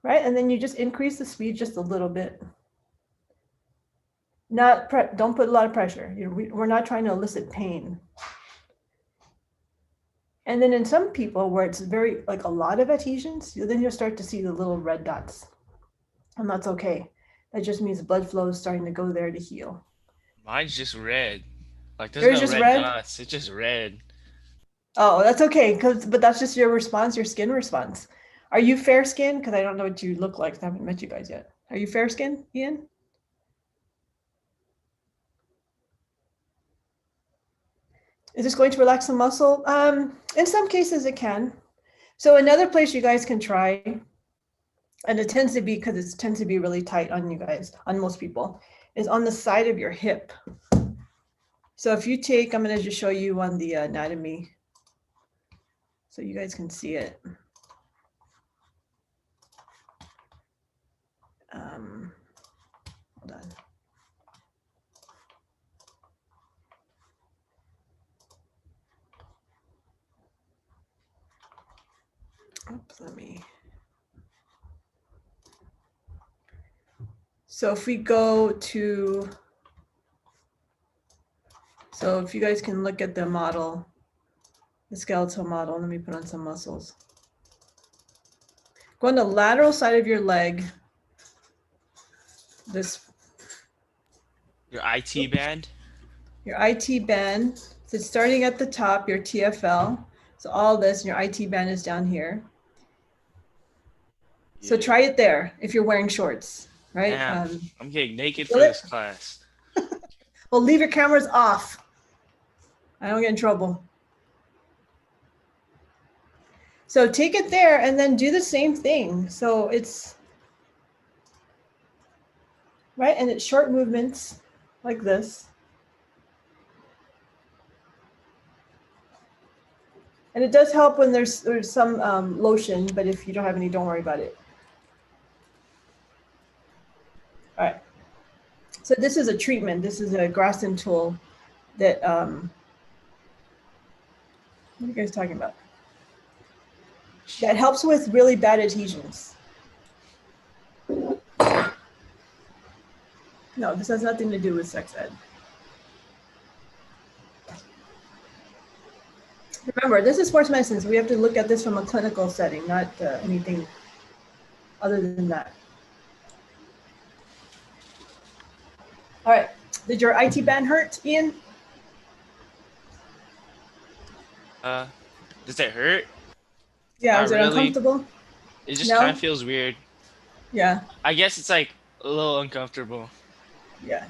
Right, and then you just increase the speed just a little bit. Don't put a lot of pressure. We're not trying to elicit pain. And then in some people where it's very, like a lot of adhesions, then you'll start to see the little red dots. And that's okay. That just means blood flow is starting to go there to heal.
Mine's just red. Like there's
Yours
no
just
red
red?
dots. It's just red.
Oh, that's okay. But that's just your response, your skin response. Are you fair skinned? Because I don't know what you look like. I haven't met you guys yet. Are you fair skinned, Ian? Is this going to relax the muscle? In some cases it can. So another place you guys can try, and it tends to be because it tends to be really tight on you guys, on most people, is on the side of your hip. So if you take, I'm going to just show you on the anatomy so you guys can see it. Hold on. Oops, so if we go to, so if you guys can look at the model, the skeletal model, let me put on some muscles. Go on the lateral side of your leg.
Your IT band.
Your IT band. So it's starting at the top, your TFL. So all this, and your IT band is down here. So
Yeah.
try it there if you're wearing shorts, right?
Damn, I'm getting naked
feel
for
it?
this class.
Well, leave your cameras off. I don't get in trouble. So take it there and then do the same thing. So it's, right, and it's short movements like this. And it does help when there's some lotion, but if you don't have any, don't worry about it. All right. So this is a treatment. This is a Graston tool that, what are you guys talking about? That helps with really bad adhesions. No, this has nothing to do with sex ed. Remember, this is sports medicine, so we have to look at this from a clinical setting, not anything other than that. All right, did your IT band hurt, Ian?
Does it hurt?
Yeah,
Not
is it
really.
uncomfortable?
It just
No?
kind of feels weird.
Yeah,
I guess it's like a little uncomfortable.
yeah.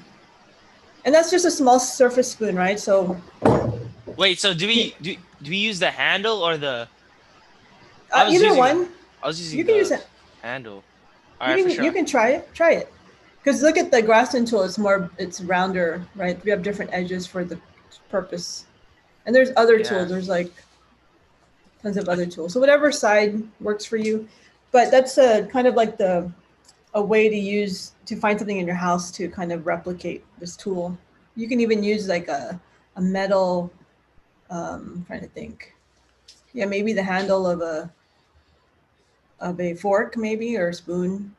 And that's just a small surface spoon, right? So
Wait, so do we use the handle or the? I was
either
using the,
one,
I was using
you can use
the
it.
handle. All right, for
You
sure.
can try it. Because look at the Graston tool, it's rounder, right? We have different edges for the purpose. And there's other
Yeah.
tools. There's like tons of other tools. So whatever side works for you. But that's a kind of like a way to find something in your house to kind of replicate this tool. You can even use like a metal, I'm trying to think. Yeah, maybe the handle of a fork maybe, or a spoon.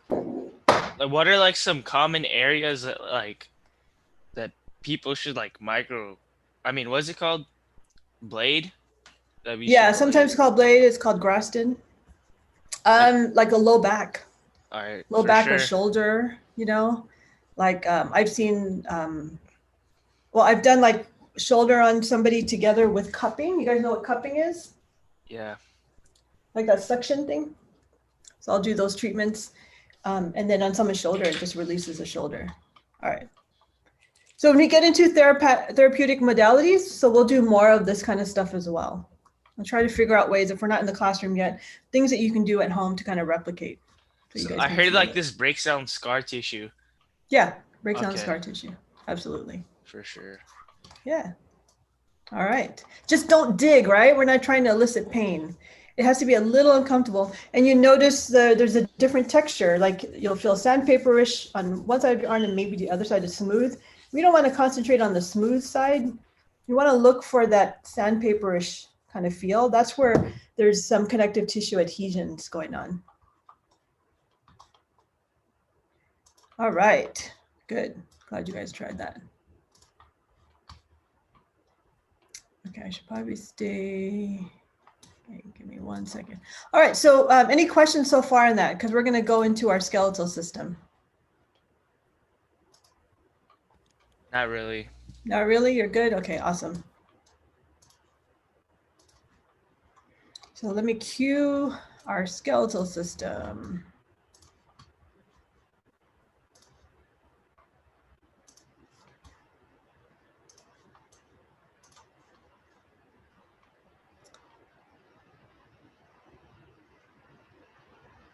Like, what are like some common areas that people should like what's it called? Blade? That we
Yeah,
should
sometimes
blade?
called blade, it's called Graston. Like a low back.
All right,
Low
for
back or
sure.
shoulder, like I've seen well, I've done like shoulder on somebody together with cupping. You guys know what cupping is?
Yeah.
Like that suction thing. So I'll do those treatments, and then on someone's shoulder it just releases the shoulder. All right, so when we get into therapeutic modalities, so we'll do more of this kind of stuff as well. I'll try to figure out ways, if we're not in the classroom yet, things that you can do at home to kind of replicate. So you
So
guys
I
can
heard
feel
like
it.
this breaks down scar tissue.
Yeah, breaks down
Okay.
scar tissue. Absolutely.
For sure.
Yeah. All right. Just don't dig, right? We're not trying to elicit pain. It has to be a little uncomfortable. And you notice there's a different texture. Like you'll feel sandpaperish on one side of your arm and maybe the other side is smooth. We don't want to concentrate on the smooth side. You want to look for that sandpaperish kind of feel. That's where there's some connective tissue adhesions going on. All right. Good. Glad you guys tried that. Okay, I should probably stay. Okay, give me 1 second. All right, so any questions so far on that? Because we're going to go into our skeletal system.
Not really.
Not really? You're good? Okay, awesome. So let me cue our skeletal system.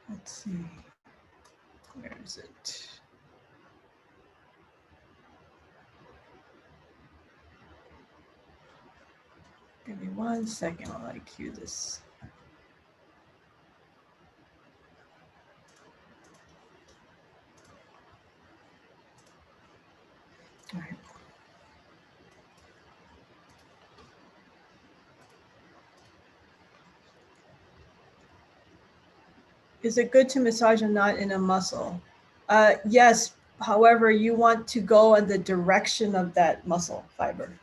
Let's see. Where is it? Give me 1 second while I cue this. All right. Is it good to massage a knot in a muscle? Yes. However, you want to go in the direction of that muscle fiber.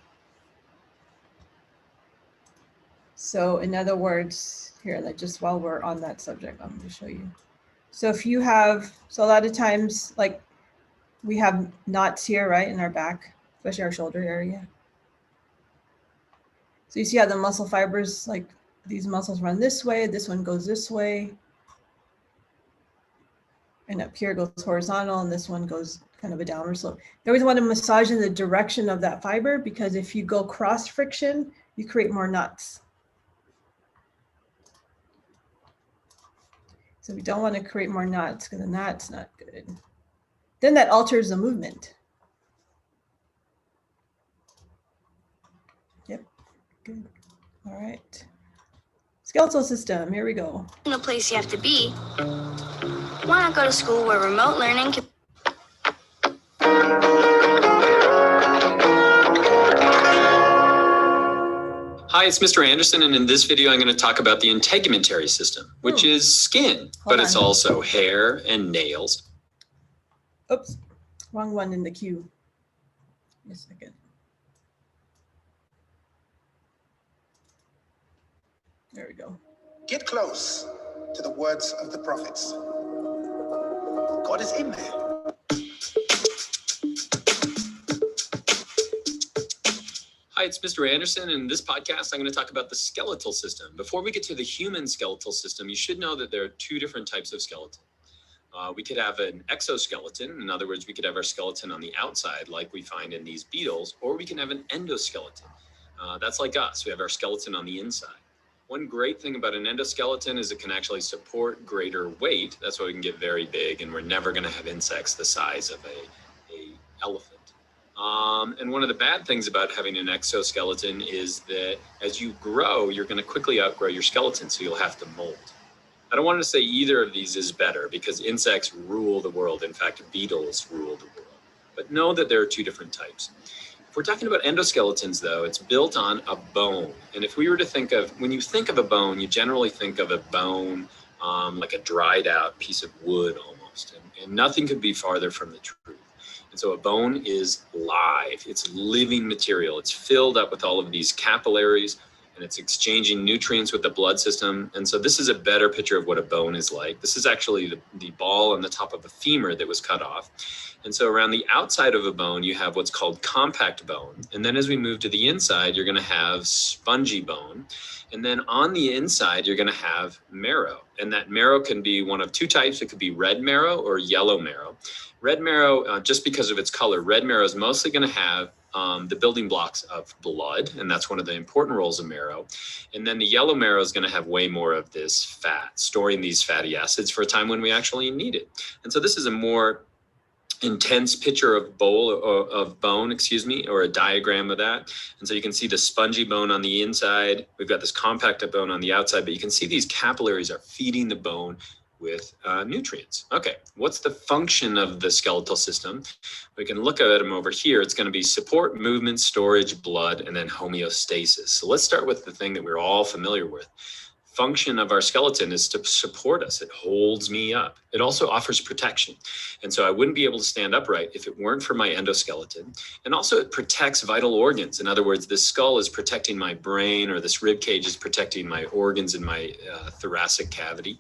So in other words, here, like just while we're on that subject, I'm going to show you. So if you have, so a lot of times, like we have knots here, right, in our back, especially our shoulder area. So you see how the muscle fibers, like these muscles run this way, this one goes this way. And up here goes horizontal, and this one goes kind of a downward slope. You always want to massage in the direction of that fiber, because if you go cross friction, you create more knots. So we don't want to create more knots, because the knot's not good. Then that alters the movement. Yep, good. All right. Skeletal system, here we go.
In the place you have to be. Why not go to school where remote learning can...
Hi, it's Mr. Anderson, and in this video I'm going to talk about the integumentary system, which is skin, but it's also hair and nails.
Oops, wrong one in the queue. Just a second. There we go.
Get close to the words of the prophets. God is in there.
Hi, it's Mr. Anderson. In this podcast, I'm going to talk about the skeletal system. Before we get to the human skeletal system, you should know that there are two different types of skeleton. We could have an exoskeleton. In other words, we could have our skeleton on the outside, like we find in these beetles, or we can have an endoskeleton. That's like us. We have our skeleton on the inside. One great thing about an endoskeleton is it can actually support greater weight. That's why we can get very big, and we're never going to have insects the size of a elephant. And one of the bad things about having an exoskeleton is that as you grow, you're going to quickly outgrow your skeleton, so you'll have to mold. I don't want to say either of these is better because insects rule the world. In fact, beetles rule the world. But know that there are two different types. If we're talking about endoskeletons, though, it's built on a bone. And if we were to think of, when you think of a bone, you generally think of a bone like a dried out piece of wood almost. And nothing could be farther from the truth. And so a bone is live. It's living material. It's filled up with all of these capillaries, and it's exchanging nutrients with the blood system. And so this is a better picture of what a bone is like. This is actually the ball on the top of a femur that was cut off. And so around the outside of a bone, you have what's called compact bone. And then as we move to the inside, you're going to have spongy bone. And then on the inside, you're going to have marrow. And that marrow can be one of two types. It could be red marrow or yellow marrow. Red marrow, just because of its color, red marrow is mostly going to have the building blocks of blood, and that's one of the important roles of marrow. And then the yellow marrow is going to have way more of this fat, storing these fatty acids for a time when we actually need it. And so this is a more intense picture of bone, or a diagram of that. And so you can see the spongy bone on the inside. We've got this compact bone on the outside, but you can see these capillaries are feeding the bone with nutrients. Okay, what's the function of the skeletal system? We can look at them over here. It's going to be support, movement, storage, blood, and then homeostasis. So let's start with the thing that we're all familiar with. Function of our skeleton is to support us. It holds me up. It also offers protection. And so I wouldn't be able to stand upright if it weren't for my endoskeleton. And also it protects vital organs. In other words, this skull is protecting my brain, or this rib cage is protecting my organs in my thoracic cavity.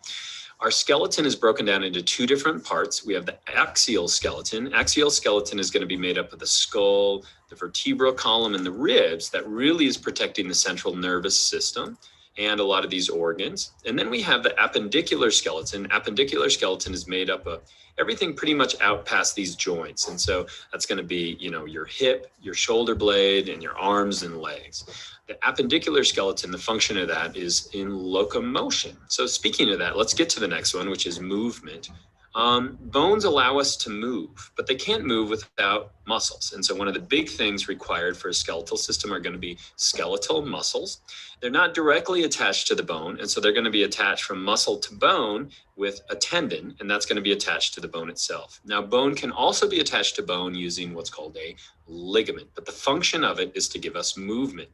Our skeleton is broken down into two different parts. We have the axial skeleton. Axial skeleton is going to be made up of the skull, the vertebral column, and the ribs. That really is protecting the central nervous system and a lot of these organs. And then we have the appendicular skeleton. Appendicular skeleton is made up of everything pretty much out past these joints. And so that's going to be, your hip, your shoulder blade, and your arms and legs. The appendicular skeleton, the function of that is in locomotion. So speaking of that, let's get to the next one, which is movement. Bones allow us to move, but they can't move without muscles. And so one of the big things required for a skeletal system are going to be skeletal muscles. They're not directly attached to the bone, and so they're going to be attached from muscle to bone with a tendon, and that's going to be attached to the bone itself. Now, bone can also be attached to bone using what's called a ligament, but the function of it is to give us movement.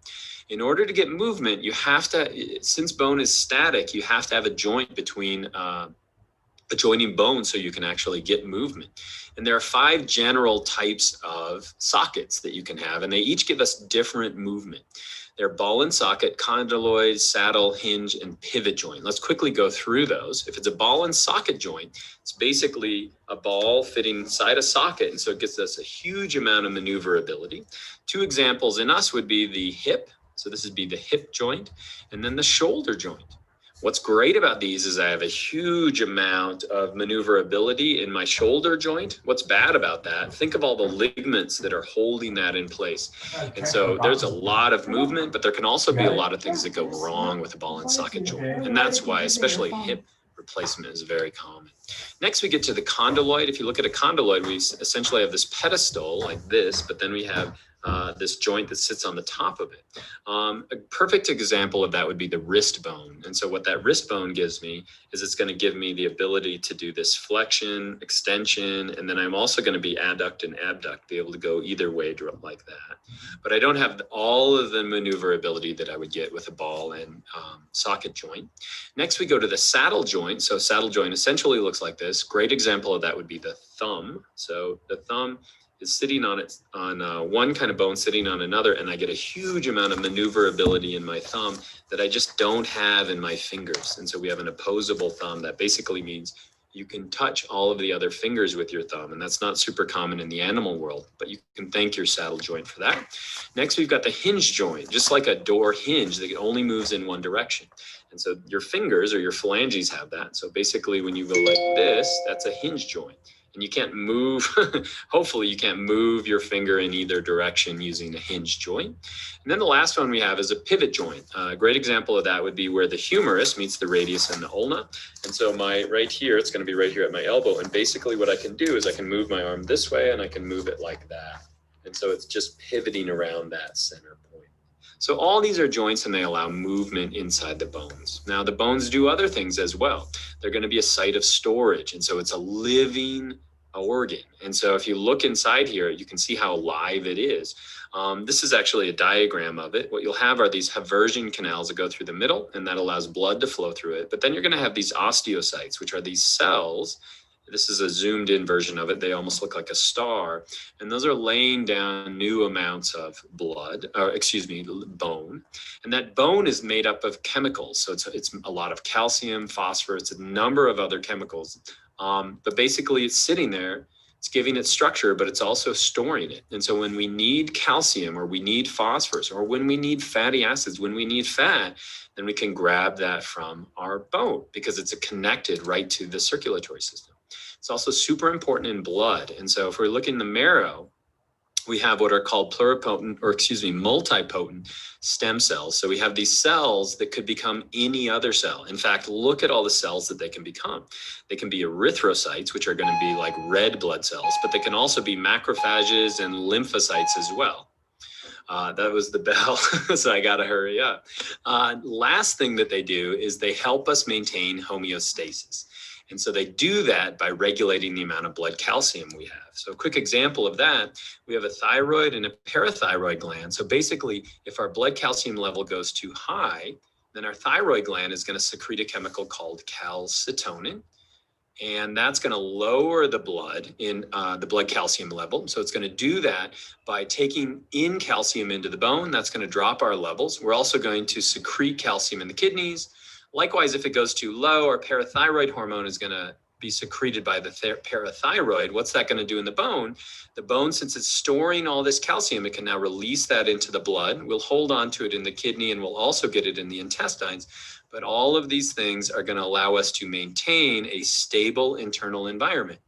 In order to get movement, you have to, since bone is static, you have to have a joint between adjoining bones so you can actually get movement. And there are 5 general types of sockets that you can have, and they each give us different movement. They're ball and socket, condyloid, saddle, hinge, and pivot joint. Let's quickly go through those. If it's a ball and socket joint, it's basically a ball fitting inside a socket, and so it gives us a huge amount of maneuverability. 2 examples in us would be the hip, so this would be the hip joint, and then the shoulder joint. What's great about these is I have a huge amount of maneuverability in my shoulder joint. What's bad about that? Think of all the ligaments that are holding that in place. And so there's a lot of movement, but there can also be a lot of things that go wrong with a ball and socket joint. And that's why especially hip replacement is very common. Next, we get to the condyloid. If you look at a condyloid, we essentially have this pedestal like this, but then we have this joint that sits on the top of it. A perfect example of that would be the wrist bone. And so what that wrist bone gives me is it's going to give me the ability to do this flexion, extension, and then I'm also going to be adduct and abduct, be able to go either way like that. But I don't have all of the maneuverability that I would get with a ball and socket joint. Next, we go to the saddle joint. So saddle joint essentially looks like this. Great example of that would be the thumb. So the thumb is sitting on one kind of bone sitting on another, and I get a huge amount of maneuverability in my thumb that I just don't have in my fingers. And so we have an opposable thumb that basically means you can touch all of the other fingers with your thumb, and that's not super common in the animal world, but you can thank your saddle joint for that. Next, we've got the hinge joint, just like a door hinge that only moves in one direction. And so your fingers or your phalanges have that. So basically when you go like this, that's a hinge joint. And you can't move, hopefully you can't move your finger in either direction using a hinge joint. And then the last one we have is a pivot joint. A great example of that would be where the humerus meets the radius and the ulna. And so right here, it's going to be right here at my elbow. And basically what I can do is I can move my arm this way and I can move it like that. And so it's just pivoting around that center point. So all these are joints and they allow movement inside the bones. Now the bones do other things as well. They're going to be a site of storage. And so it's a living organ. And so if you look inside here, you can see how alive it is. This is actually a diagram of it. What you'll have are these Haversian canals that go through the middle, and that allows blood to flow through it. But then you're going to have these osteocytes, which are these cells. This is a zoomed in version of it. They almost look like a star. And those are laying down new amounts of bone. And that bone is made up of chemicals. So it's a lot of calcium, phosphorus, a number of other chemicals. But basically it's sitting there, it's giving it structure, but it's also storing it. And so when we need calcium or we need phosphorus or when we need fatty acids, when we need fat, then we can grab that from our bone because it's connected right to the circulatory system. It's also super important in blood. And so if we're looking in the marrow, we have what are called multipotent stem cells. So we have these cells that could become any other cell. In fact, look at all the cells that they can become. They can be erythrocytes, which are going to be like red blood cells, but they can also be macrophages and lymphocytes as well. That was the bell, so I got to hurry up. Last thing that they do is they help us maintain homeostasis. And so they do that by regulating the amount of blood calcium we have. So a quick example of that, we have a thyroid and a parathyroid gland. So basically, if our blood calcium level goes too high, then our thyroid gland is going to secrete a chemical called calcitonin. And that's going to lower the blood calcium level. So it's going to do that by taking in calcium into the bone. That's going to drop our levels. We're also going to secrete calcium in the kidneys. Likewise, if it goes too low, our parathyroid hormone is going to be secreted by the parathyroid. What's that going to do in the bone? The bone, since it's storing all this calcium, it can now release that into the blood. We'll hold on to it in the kidney and we'll also get it in the intestines. But all of these things are going to allow us to maintain a stable internal environment.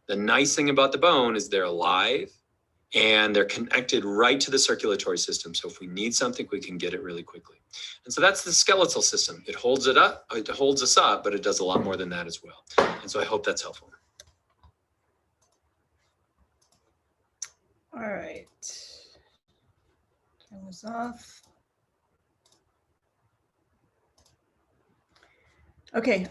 The nice thing about the bone is they're alive and they're connected right to the circulatory system. So if we need something, we can get it really quickly. And so that's the skeletal system. It holds us up, but it does a lot more than that as well. And so I hope that's helpful.
All right. Turn this off. Okay,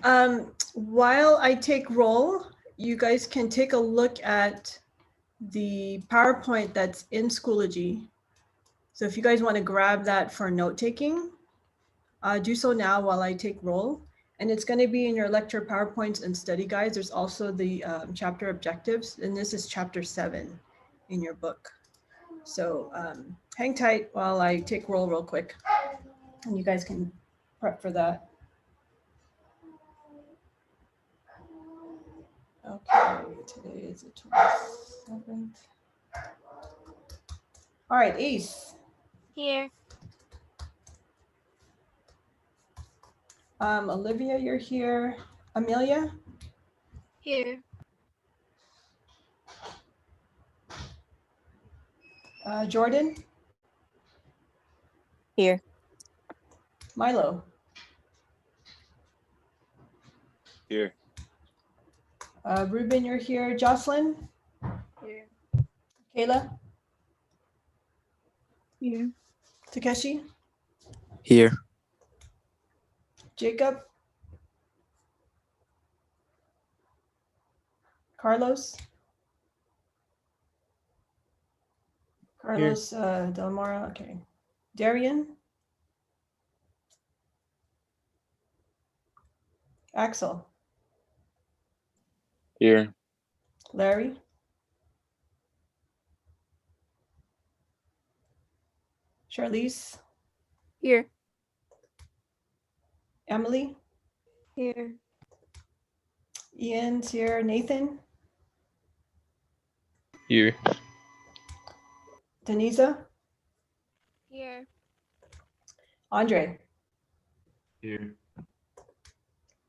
while I take roll, you guys can take a look at the PowerPoint that's in Schoology. So if you guys want to grab that for note taking, do so now while I take roll. And it's going to be in your lecture PowerPoints and study guides. There's also the chapter objectives, and this is chapter 7 in your book. So hang tight while I take roll real quick, and you guys can prep for that. Okay, today is the 27th. All right, Ace.
Here.
Olivia, you're here. Amelia?
Here.
Jordan?
Here.
Milo?
Here.
Ruben, you're here. Jocelyn?
Here.
Kayla?
Here.
Takeshi,
Here.
Jacob, Carlos, Delmora, okay. Darian, Axel,
Here.
Larry, Charlize,
Here.
Emily,
Here.
Ian's here, Nathan,
Here.
Denisa,
Here.
Andre,
Here.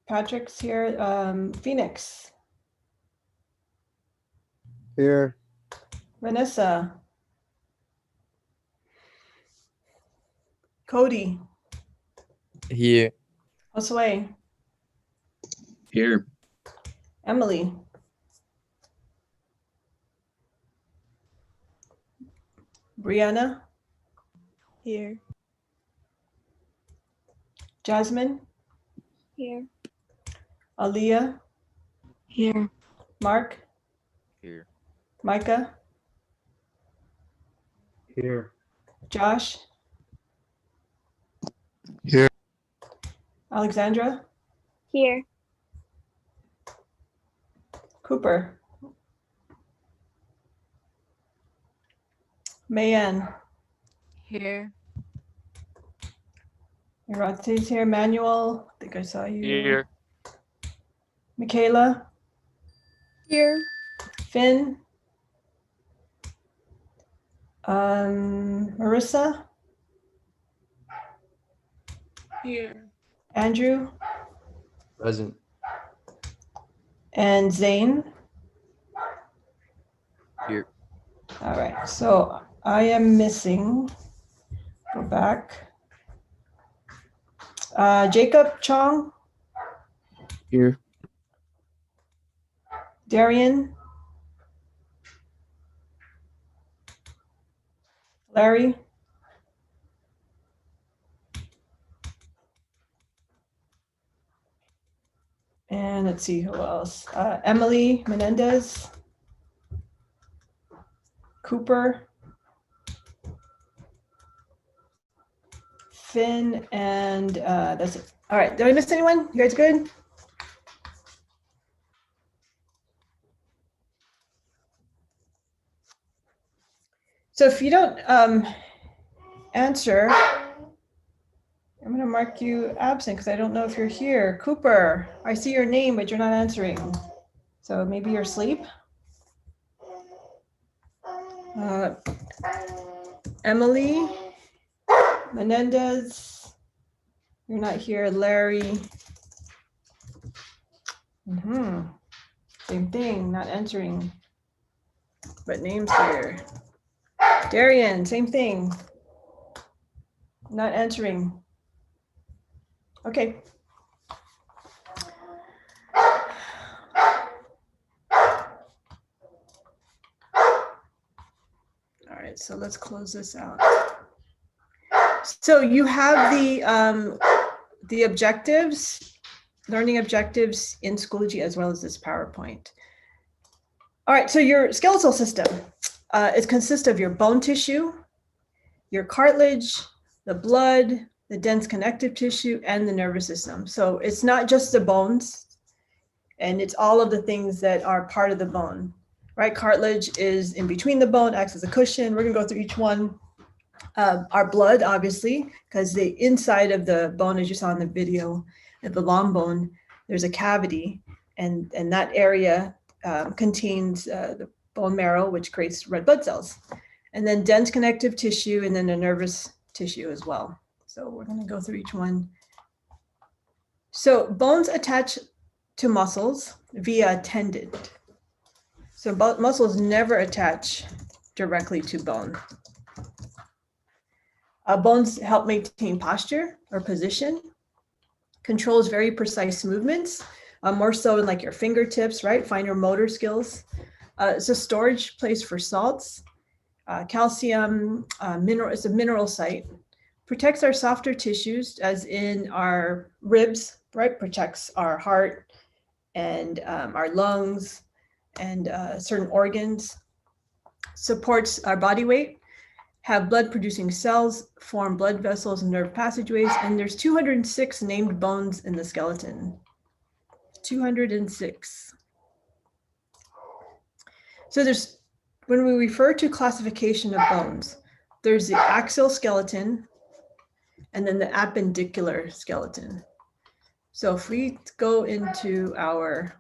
Patrick's here, Phoenix,
Here.
Vanessa, Cody,
Here.
Josue,
Here.
Emily, Brianna,
Here.
Jasmine,
Here.
Aaliyah,
Here.
Mark,
Here.
Micah,
Here.
Josh,
Here.
Alexandra,
Here.
Cooper, Mayan,
Here.
Irate's here, Manuel, I think I saw you.
Here.
Michaela,
Here.
Finn, Marissa,
Here.
Andrew,
Present.
and Zane.
Here.
All right, so I am missing, go back. Jacob Chong,
Here.
Darian, Larry, and let's see who else. Emily Menendez, Cooper, Finn, and that's it. All right, did I miss anyone? You guys good? So if you don't answer, I'm going to mark you absent because I don't know if you're here. Cooper, I see your name, but you're not answering. So maybe you're asleep. Emily Menendez, you're not here. Larry. Same thing, not answering, but names here. Darian, same thing. Not answering. Okay. All right, so let's close this out. So you have the objectives, learning objectives in Schoology as well as this PowerPoint. All right, so your skeletal system, it consists of your bone tissue, your cartilage, the blood, the dense connective tissue, and the nervous system. So it's not just the bones, and it's all of the things that are part of the bone, right? Cartilage is in between the bone, acts as a cushion. We're gonna go through each one. Our blood, obviously, because the inside of the bone, as you saw in the video, at the long bone, there's a cavity, and that area contains the bone marrow, which creates red blood cells, and then dense connective tissue, and then the nervous tissue as well. So we're going to go through each one. So bones attach to muscles via a tendon. So muscles never attach directly to bone. Bones help maintain posture or position, controls very precise movements, more so in like your fingertips, right? Finer motor skills. It's a storage place for salts, Calcium, it's a mineral site. Protects our softer tissues, as in our ribs, right? Protects our heart and our lungs and certain organs. Supports our body weight, have blood producing cells, form blood vessels and nerve passageways, and there's 206 named bones in the skeleton. 206. So there's, when we refer to classification of bones, there's the axial skeleton and then the appendicular skeleton. So if we go into our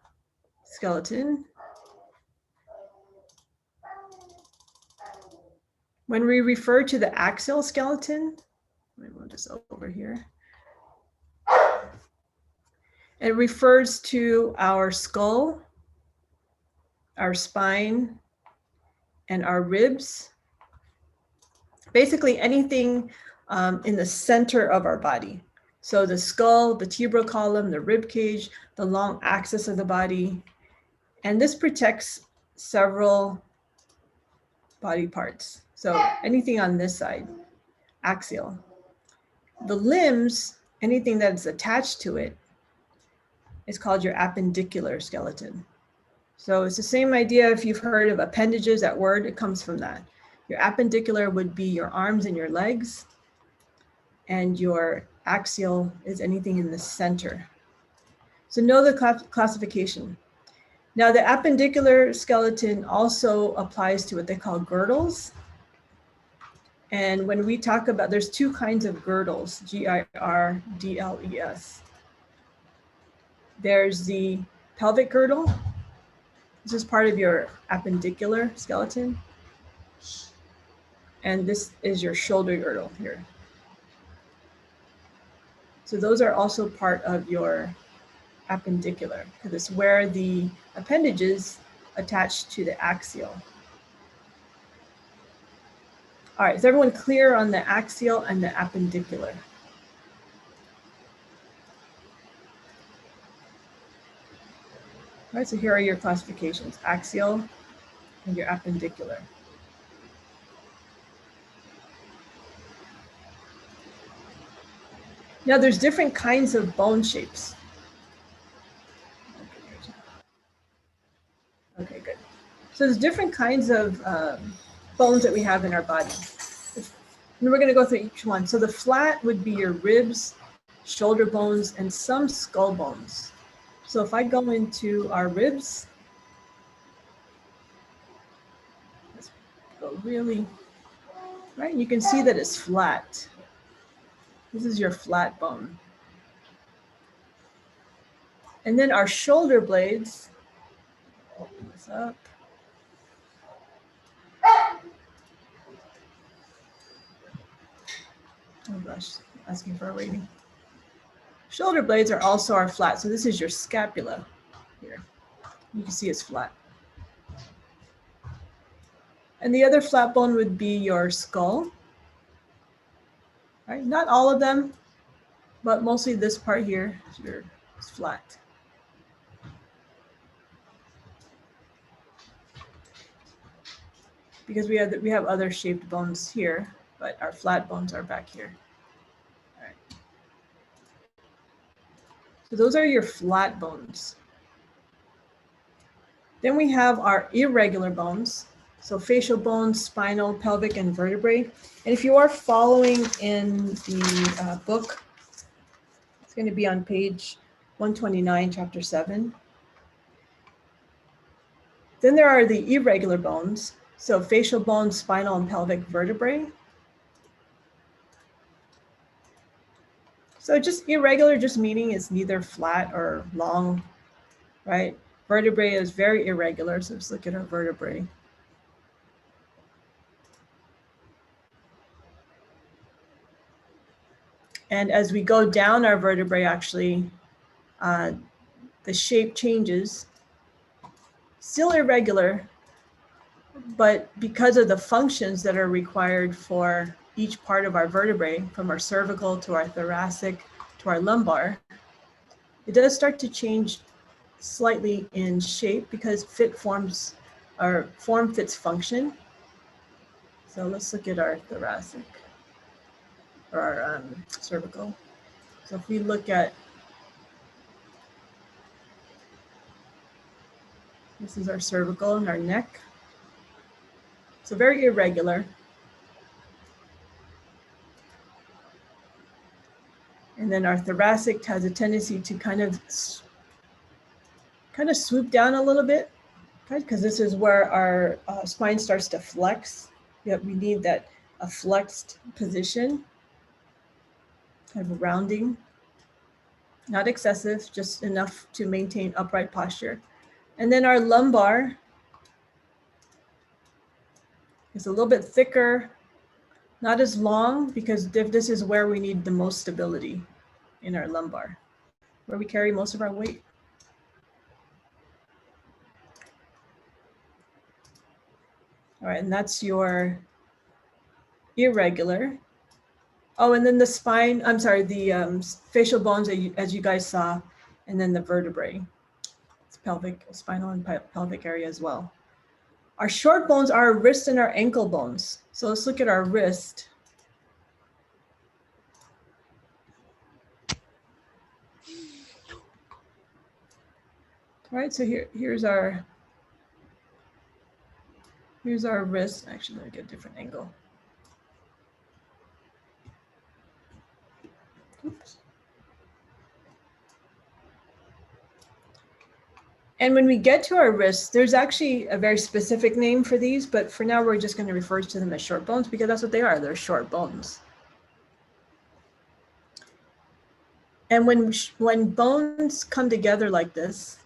skeleton, when we refer to the axial skeleton, we'll just over here, it refers to our skull, our spine, and our ribs. Basically anything in the center of our body. So the skull, the vertebral column, the rib cage, the long axis of the body. And this protects several body parts. So anything on this side, axial. The limbs, anything that's attached to it, is called your appendicular skeleton. So it's the same idea. If you've heard of appendages, that word, it comes from that. Your appendicular would be your arms and your legs, and your axial is anything in the center. So know the classification. Now the appendicular skeleton also applies to what they call girdles. And when we talk about, there's two kinds of girdles, G-I-R-D-L-E-S. There's the pelvic girdle. This is part of your appendicular skeleton. And this is your shoulder girdle here. So those are also part of your appendicular, because it's where the appendages attach to the axial. All right, is everyone clear on the axial and the appendicular? All right, so here are your classifications, axial and your appendicular. Now there's different kinds of bone shapes. Okay, good. So there's different kinds of bones that we have in our body. And we're gonna go through each one. So the flat would be your ribs, shoulder bones, and some skull bones. So if I go into our ribs, let's go really, right? You can see that it's flat. This is your flat bone. And then our shoulder blades, open this up. Oh gosh, asking for a rating. Shoulder blades are also our flat. So this is your scapula here. You can see it's flat. And the other flat bone would be your skull. Right? Not all of them, but mostly this part here is flat. Because we have other shaped bones here, but our flat bones are back here. All right. So those are your flat bones. Then we have our irregular bones. So facial bones, spinal, pelvic, and vertebrae. And if you are following in the book, it's going to be on page 129, chapter 7. Then there are the irregular bones. So facial bones, spinal, and pelvic vertebrae. So just irregular, just meaning it's neither flat or long, right? Vertebrae is very irregular, so let's look at our vertebrae. And as we go down our vertebrae, actually, the shape changes. Still irregular, but because of the functions that are required for each part of our vertebrae, from our cervical to our thoracic to our lumbar, it does start to change slightly in shape because form fits function. So let's look at our thoracic or our cervical. So if we look at, this is our cervical and our neck. So very irregular. And then our thoracic has a tendency to kind of swoop down a little bit, okay? Because this is where our spine starts to flex. Yep, we need that a flexed position, kind of rounding, not excessive, just enough to maintain upright posture. And then our lumbar is a little bit thicker, not as long, because this is where we need the most stability in our lumbar, where we carry most of our weight. All right, and that's your irregular. Oh, and then the spine, I'm sorry, the facial bones, as you guys saw, and then the vertebrae. It's pelvic, spinal and pelvic area as well. Our short bones are our wrist and our ankle bones. So let's look at our wrist. All right, so here's our wrist. Actually, let me get a different angle. Oops. And when we get to our wrists, there's actually a very specific name for these, but for now we're just going to refer to them as short bones because that's what they are. They're short bones. And when bones come together like this,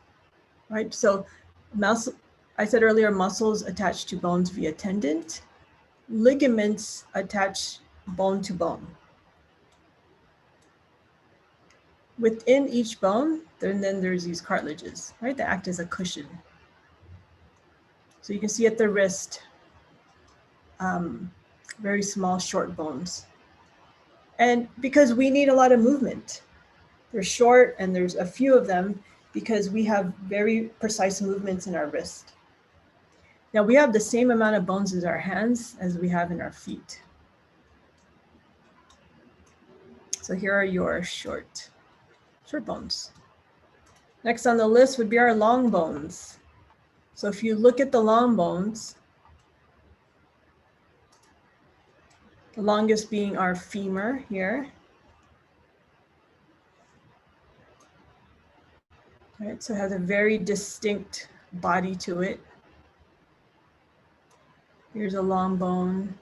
right? So I said earlier, muscles attach to bones via tendon. Ligaments attach bone to bone. Within each bone, then there's these cartilages, right? That act as a cushion. So you can see at the wrist, very small, short bones. And because we need a lot of movement, they're short and there's a few of them because we have very precise movements in our wrist. Now we have the same amount of bones as our hands as we have in our feet. So here are your short bones. Next on the list would be our long bones. So if you look at the long bones, the longest being our femur here. All right, so it has a very distinct body to it. Here's a long bone.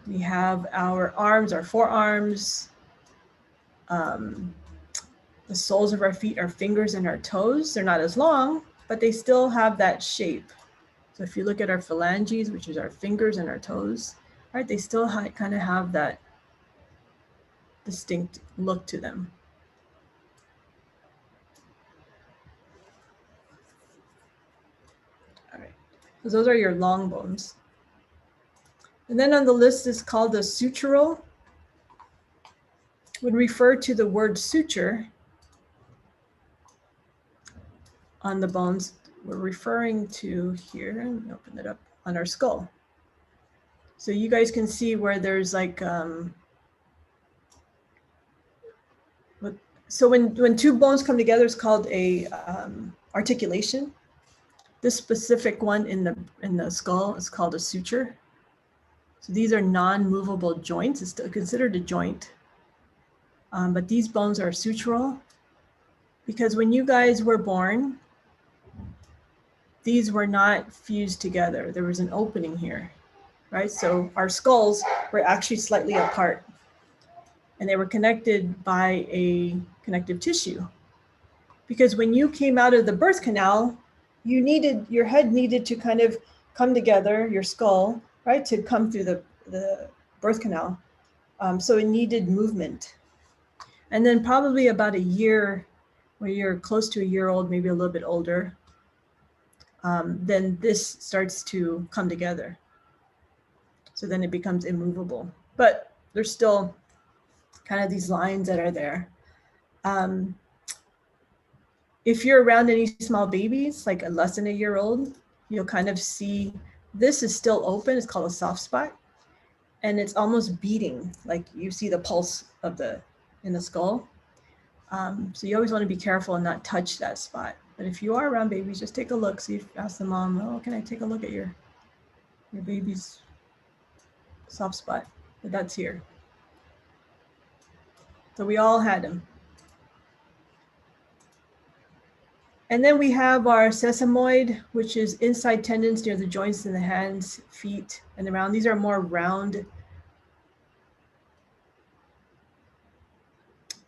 We have our arms, our forearms, the soles of our feet, our fingers and our toes. They're not as long, but they still have that shape. So if you look at our phalanges, which is our fingers and our toes, right, they still kind of have that distinct look to them. All right, so those are your long bones. And then on the list is called the sutural. Would refer to the word suture on the bones. We're referring to here, and open it up, on our skull. So you guys can see where there's like, so when two bones come together, it's called a articulation. This specific one in the skull is called a suture. So these are non-movable joints. It's still considered a joint, but these bones are sutural because when you guys were born, these were not fused together. There was an opening here, right? So our skulls were actually slightly apart and they were connected by a connective tissue. Because when you came out of the birth canal, your head needed to kind of come together, your skull, right, to come through the birth canal. So it needed movement. And then probably about a year, when you're close to a year old, maybe a little bit older, then this starts to come together. So then it becomes immovable. But there's still kind of these lines that are there. If you're around any small babies, like less than a year old, you'll kind of see this is still open. It's called a soft spot. and it's almost beating, like you see the pulse of in the skull. So you always want to be careful and not touch that spot. But if you are around babies, just take a look. See, ask the mom, oh, can I take a look at your baby's soft spot? But that's here. So we all had them. And then we have our sesamoid, which is inside tendons near the joints in the hands, feet, and around. These are more round.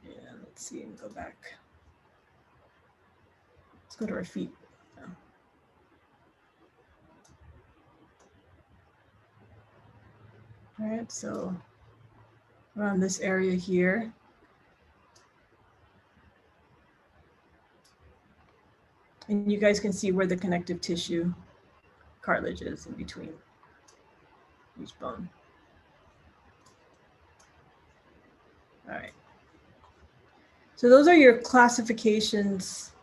Yeah, let's see, and go back. Let's go to our feet. All right, so around this area here. And you guys can see where the connective tissue cartilage is in between each bone. All right. So those are your classifications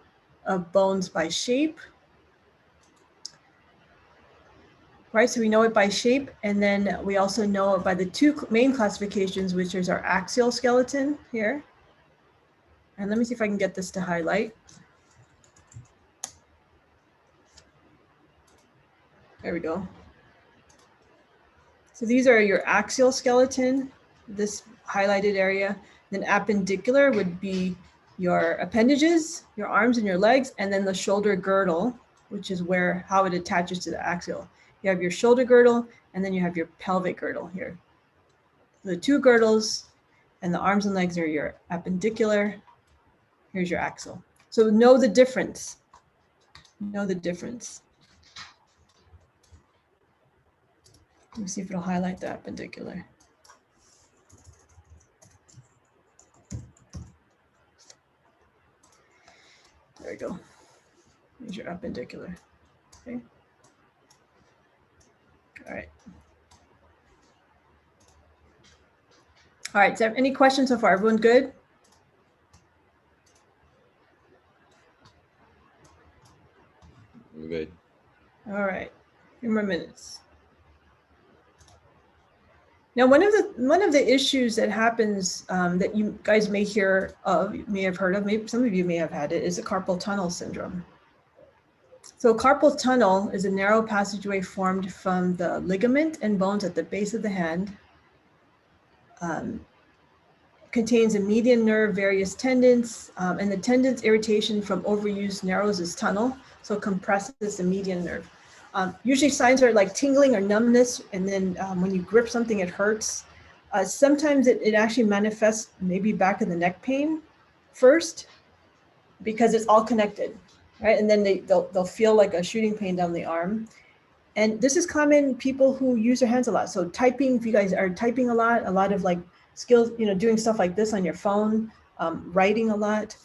of bones by shape. Right, so we know it by shape, and then we also know it by the two main classifications, which is our axial skeleton here. And let me see if I can get this to highlight. There we go. So these are your axial skeleton, this highlighted area. Then appendicular would be your appendages, your arms and your legs, and then the shoulder girdle, which is how it attaches to the axial. You have your shoulder girdle, and then you have your pelvic girdle here. The two girdles and the arms and legs are your appendicular. Here's your axial. So know the difference. Know the difference. Let me see if it'll highlight the appendicular. There we go. Here's your appendicular. Okay. All right. All right, so any questions so far? Everyone good?
We're good.
All right, a few more minutes. Now, one of the issues that happens that you guys may hear of, may have heard of, maybe some of you may have had it, is the carpal tunnel syndrome. So carpal tunnel is a narrow passageway formed from the ligament and bones at the base of the hand. Contains a median nerve, various tendons, and the tendon's irritation from overuse narrows this tunnel, so compresses the median nerve. Usually signs are like tingling or numbness, and then when you grip something, it hurts. Sometimes it actually manifests maybe back of the neck pain first, because it's all connected, right? And then they'll feel like a shooting pain down the arm. And this is common in people who use their hands a lot. So typing, if you guys are typing a lot of like skills, doing stuff like this on your phone, writing a lot.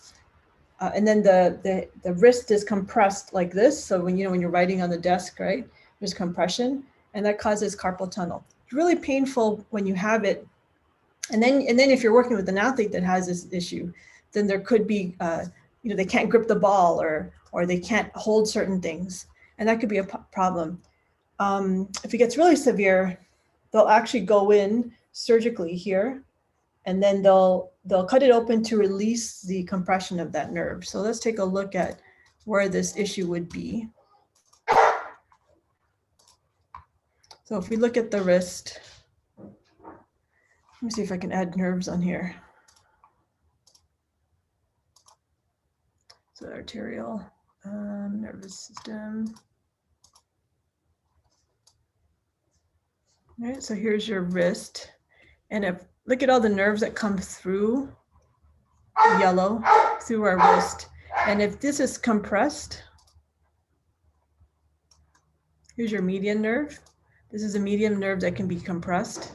And then the wrist is compressed like this. So when you're writing on the desk, right, there's compression, and that causes carpal tunnel. It's really painful when you have it. And then if you're working with an athlete that has this issue, then there could be, they can't grip the ball or they can't hold certain things. And that could be a problem. If it gets really severe, they'll actually go in surgically here, and then they'll cut it open to release the compression of that nerve. So let's take a look at where this issue would be. So if we look at the wrist, let me see if I can add nerves on here. So arterial, nervous system. All right, so here's your wrist. And look at all the nerves that come through yellow through our wrist. And if this is compressed, here's your median nerve. This is a median nerve that can be compressed.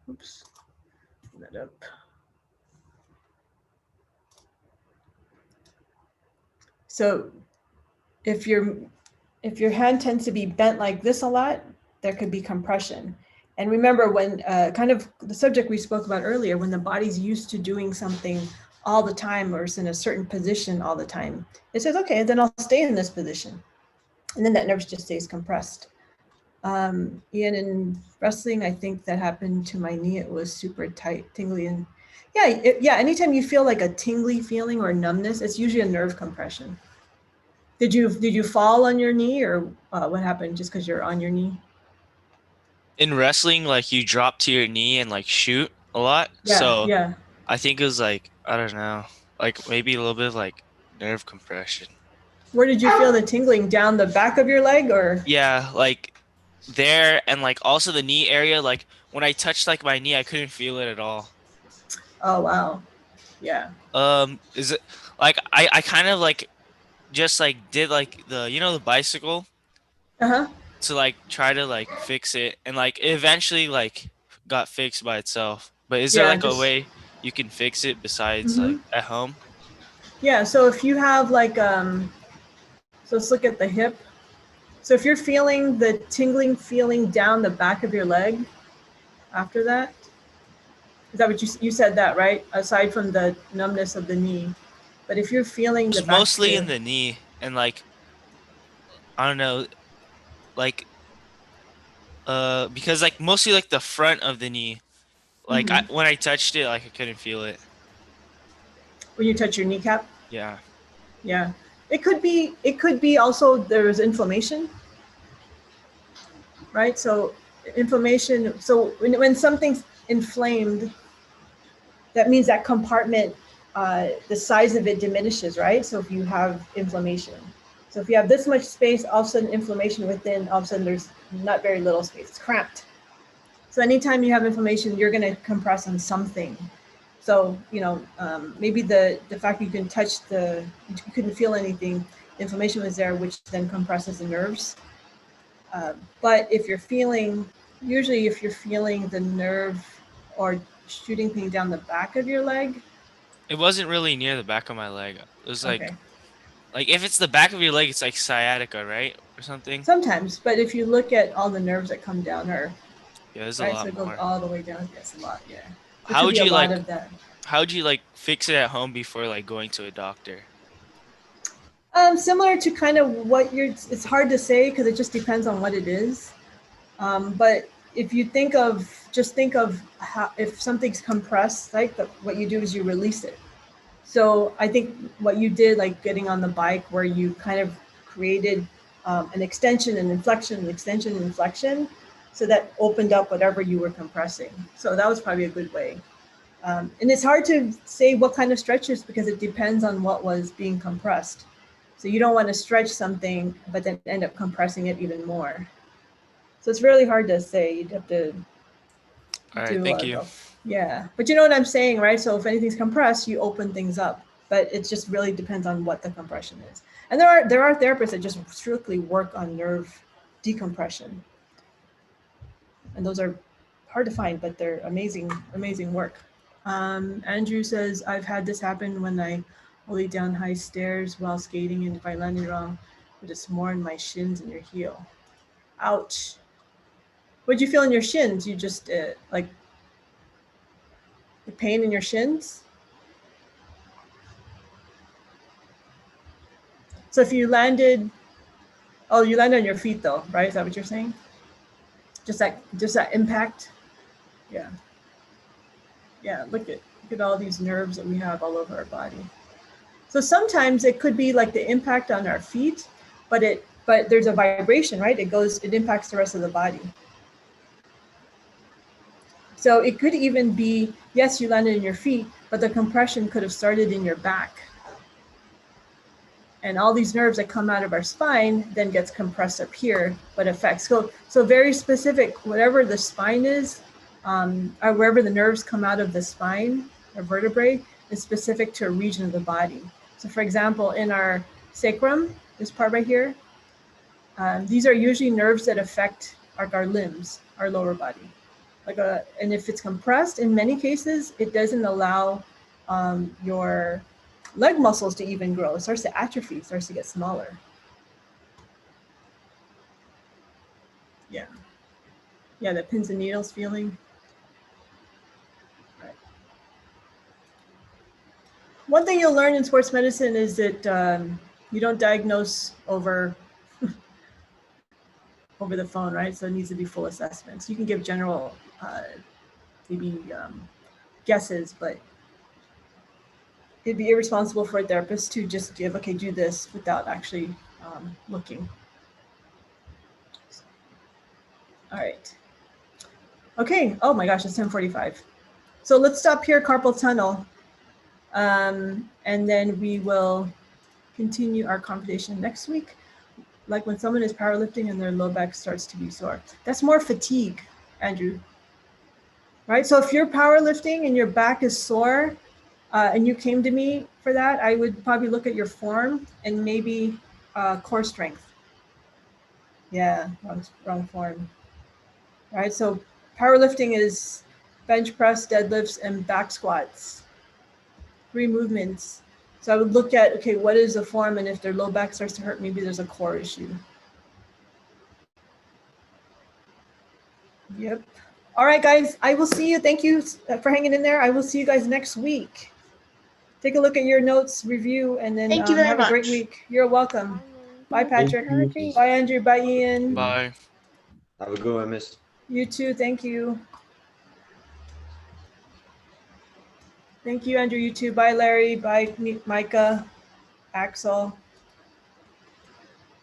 Oops, put that up. So if your hand tends to be bent like this a lot, there could be compression. And remember, when kind of the subject we spoke about earlier, when the body's used to doing something all the time, or it's in a certain position all the time, it says, okay, then I'll stay in this position. And then that nerve just stays compressed. Ian, in wrestling, I think that happened to my knee. It was super tight, tingly, and yeah. Anytime you feel like a tingly feeling or numbness, it's usually a nerve compression. Did you fall on your knee, or what happened? Just because you're on your knee?
In wrestling, like you drop to your knee and like shoot a lot.
Yeah,
So
yeah.
I think it was like, I don't know, like maybe a little bit of like nerve compression.
Where did you feel the tingling? Down the back of your leg, or?
Yeah, like there, and like also the knee area. Like when I touched like my knee, I couldn't feel it at all.
Oh wow, yeah.
Is it like I kind of like just like did like the bicycle
Uh-huh.
to like try to like fix it, and like it eventually like got fixed by itself. But is there
Yeah,
like a
just
way you can fix it besides
hmm
like at home?
yeah. So if you have like so let's look at the hip. So if you're feeling the tingling feeling down the back of your leg after that, is that what you said that, right? Aside from the numbness of the knee. But if you're feeling the
It's
back of
mostly
your
in the knee, and like I don't know, like because like mostly like the front of the knee. Like
mhm.
when I touched it, like I couldn't feel it.
When you touch your kneecap,
Yeah.
yeah. It could be also there's inflammation, right? So inflammation, so when something's inflamed, that means that compartment, the size of it diminishes, right? So if you have inflammation, so if you have this much space, all of a sudden inflammation within, all of a sudden there's not very little space, it's cramped. So anytime you have inflammation, you're going to compress on something. So, maybe the fact you can touch you couldn't feel anything, inflammation was there, which then compresses the nerves. But usually if you're feeling the nerve or shooting thing down the back of your leg.
It wasn't really near the back of my leg. It was
Okay.
like if it's the back of your leg, it's like sciatica, right? Or something.
Sometimes, but if you look at all the nerves that come down her,
Yeah, there's a
right, so
lot
it goes
more.
all the way down. Yes, a lot, yeah. There
How
could
would
be a
you
lot
like
of that.
how would you like fix it at home before like going to a doctor?
Similar to kind of it's hard to say because it just depends on what it is. But if you think of how, if something's compressed, like what you do is you release it. So I think what you did, like getting on the bike where you kind of created an extension and inflection, an extension and inflection, so that opened up whatever you were compressing. So that was probably a good way. And it's hard to say what kind of stretches because it depends on what was being compressed. So you don't want to stretch something, but then end up compressing it even more. So it's really hard to say. You'd have to
All right, thank you.
go. Yeah, but you know what I'm saying, right? So if anything's compressed, you open things up, but it just really depends on what the compression is. And there are therapists that just strictly work on nerve decompression, and those are hard to find, but they're amazing work. Andrew says, I've had this happen when I ollie down high stairs while skating, and if I landed wrong, but it's more in my shins and your heel. Ouch. What'd you feel in your shins? You just like the pain in your shins? So if you landed, you landed on your feet though, right? Is that what you're saying? Just that impact? Yeah. Yeah, look at all these nerves that we have all over our body. So sometimes it could be like the impact on our feet, but there's a vibration, right? It impacts the rest of the body. So it could even be, yes, you landed in your feet, but the compression could have started in your back. And all these nerves that come out of our spine then gets compressed up here, but affects. So very specific, whatever the spine is, or wherever the nerves come out of the spine or vertebrae is specific to a region of the body. So for example, in our sacrum, this part right here, these are usually nerves that affect our limbs, our lower body. And if it's compressed, in many cases, it doesn't allow your leg muscles to even grow. It starts to atrophy, it starts to get smaller. Yeah. Yeah, the pins and needles feeling. Right. One thing you'll learn in sports medicine is that you don't diagnose over over the phone, right? So it needs to be full assessments. You can give general, maybe guesses, but it'd be irresponsible for a therapist to just give, okay, do this without actually looking. All right. Okay. Oh my gosh, it's 10:45. So let's stop here, carpal tunnel. And then we will continue our conversation next week. Like when someone is powerlifting and their low back starts to be sore. That's more fatigue, Andrew. Right? So if you're powerlifting and your back is sore and you came to me for that, I would probably look at your form and maybe core strength. Yeah, wrong form. Right? So powerlifting is bench press, deadlifts, and back squats. 3 movements. So I would look at, okay, what is the form? And if their low back starts to hurt, maybe there's a core issue. Yep. All right, guys, I will see you. Thank you for hanging in there. I will see you guys next week. Take a look at your notes, review, and then
Thank you very
have a great
much.
week. You're welcome. Bye, Patrick.
Thank you.
Bye, Andrew. Bye, Ian.
Bye.
Have a good one, miss.
You too. Thank you. Thank you, Andrew. You too. Bye, Larry. Bye, Micah, Axel.